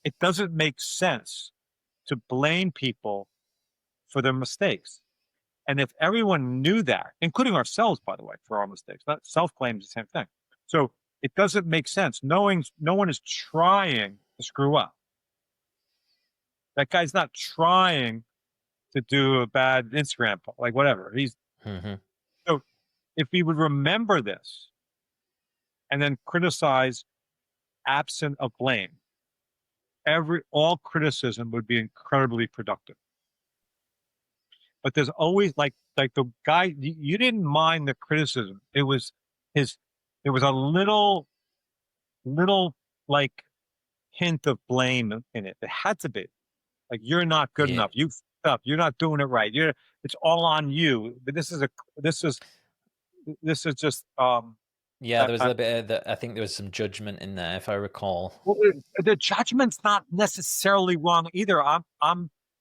it doesn't make sense to blame people for their mistakes. And if everyone knew that, including ourselves, by the way, for our mistakes, not self-blame is the same thing. So it doesn't make sense. Knowing no one is trying to screw up. That guy's not trying to do a bad Instagram, like whatever. So if we would remember this and then criticize absent of blame, all criticism would be incredibly productive. But there's always like the guy, you didn't mind the criticism. It was there was a little like hint of blame in it. It had to be like, you're not good enough. You fucked up. You're not doing it right. It's all on you. But this is just, Yeah, there was a little bit of that. I think there was some judgment in there, if I recall. Well, the judgment's not necessarily wrong either.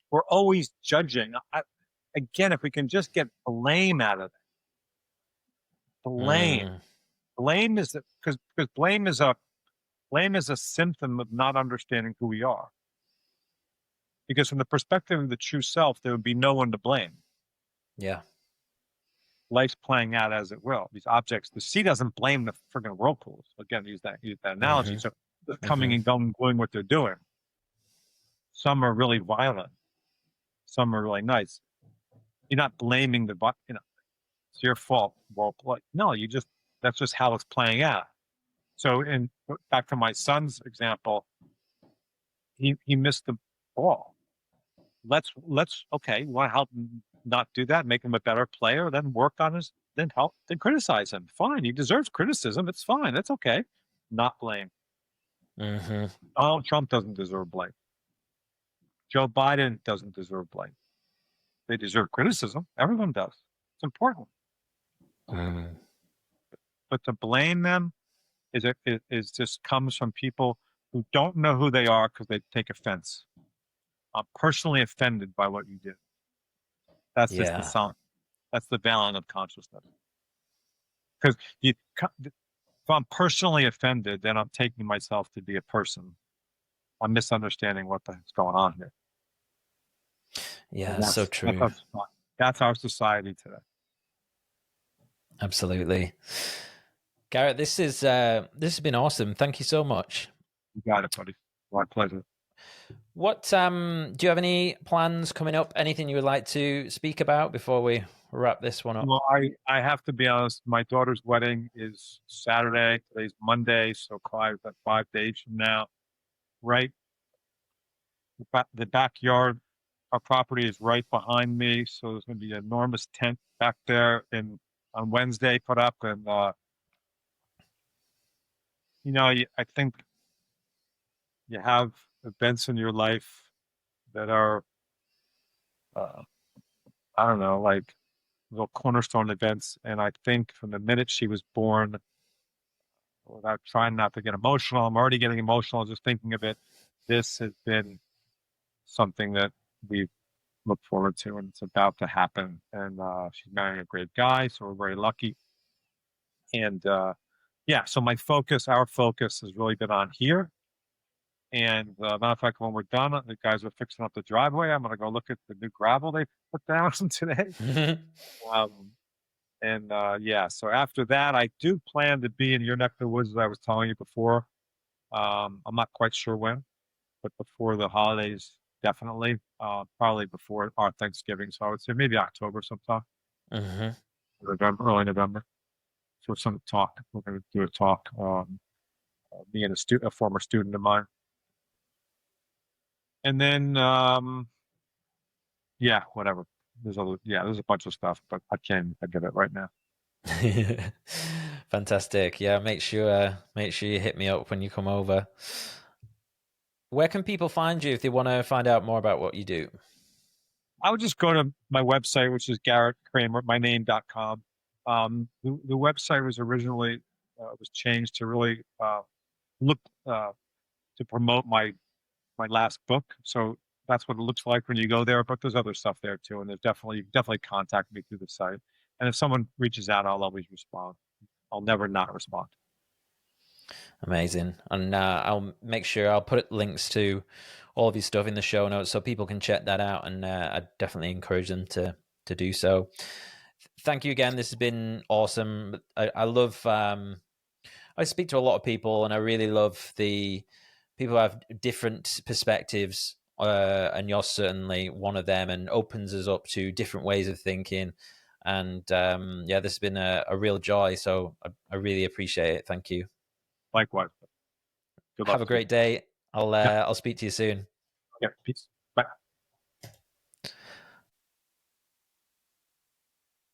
We're always judging. Again, if we can just get blame out of it, blame, Mm, blame is because blame is a symptom of not understanding who we are. Because from the perspective of the true self, there would be no one to blame. yeah. Life's playing out as it will. These objects, the sea doesn't blame the friggin' whirlpools. Again, use that analogy. Hmm. So they're coming and going, doing what they're doing. Some are really violent. Some are really nice. You're not blaming it's your fault. Whirlpool. No, that's just how it's playing out. So, back to my son's example, he missed the ball. Let's okay. You want to help him not do that, make him a better player, then work on then criticize him. Fine, he deserves criticism. It's fine. That's okay. Not blame. Hmm. Donald Trump doesn't deserve blame. Joe Biden doesn't deserve blame. They deserve criticism. Everyone does. It's important. Mm. But to blame them is just comes from people who don't know who they are because they take offense. I'm personally offended by what you did. That's just the Yeah. sound. That's the veiling of consciousness. Because if I'm personally offended, then I'm taking myself to be a person. I'm misunderstanding what the heck's going on here. Yeah, so true. That's our society today. Absolutely. Garrett, this has been awesome. Thank you so much. You got it, buddy. My pleasure. What do you have any plans coming up? Anything you would like to speak about before we wrap this one up? Well, I have to be honest. My daughter's wedding is Saturday. Today's Monday, so Clive's at 5 days from now. Right, the backyard, our property is right behind me, so there's going to be an enormous tent back there on Wednesday put up, and I think you have events in your life that are, I don't know, like little cornerstone events. And I think from the minute she was born, without trying not to get emotional, I'm already getting emotional just thinking of it. This has been something that we've looked forward to, and it's about to happen. And she's marrying a great guy, so we're very lucky. And yeah, so our focus has really been on here. And matter of fact, when we're done, the guys are fixing up the driveway. I'm going to go look at the new gravel they put down today. And yeah, so after that, I do plan to be in your neck of the woods, as I was telling you before. I'm not quite sure when, but before the holidays, definitely. Probably before our Thanksgiving. So I would say maybe October sometime, November, early November. So some talk. We're going to do a talk. Me and a former student of mine. And then, yeah, whatever. There's a bunch of stuff, but I can't think of it right now. Fantastic. Yeah, make sure you hit me up when you come over. Where can people find you if they want to find out more about what you do? I would just go to my website, which is Garret Kramer, myname.com. The website was originally was changed to really look to promote my last book. So that's what it looks like when you go there. But there's other stuff there too, and you can definitely contact me through the site. And if someone reaches out, I'll always respond. I'll never not respond. Amazing. And I'll make sure I'll put links to all of your stuff in the show notes so people can check that out. And I definitely encourage them to do so. Thank you again. This has been awesome. I love, I speak to a lot of people, and I really love the people who have different perspectives. And you're certainly one of them, and opens us up to different ways of thinking. And yeah, this has been a real joy. So I really appreciate it. Thank you. Likewise. Good luck. Have a great day. I'll speak to you soon. Yeah, peace. Bye.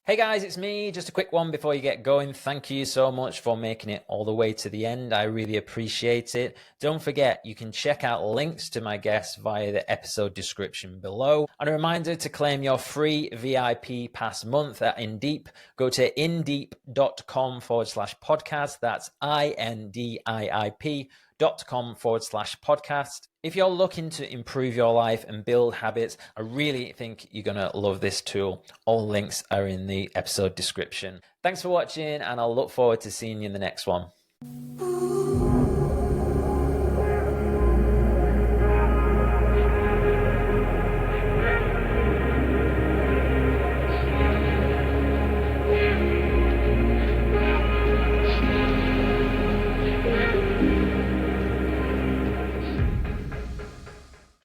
Hey guys, it's me. Just a quick one before you get going. Thank you so much for making it all the way to the end. I really appreciate it. Don't forget, you can check out links to my guests via the episode description below. And a reminder to claim your free VIP pass month at InDeep. Go to indeep.com/podcast. That's INDIIP.com/podcast. If you're looking to improve your life and build habits, I really think you're going to love this tool. All links are in the episode description. Thanks for watching, and I'll look forward to seeing you in the next one.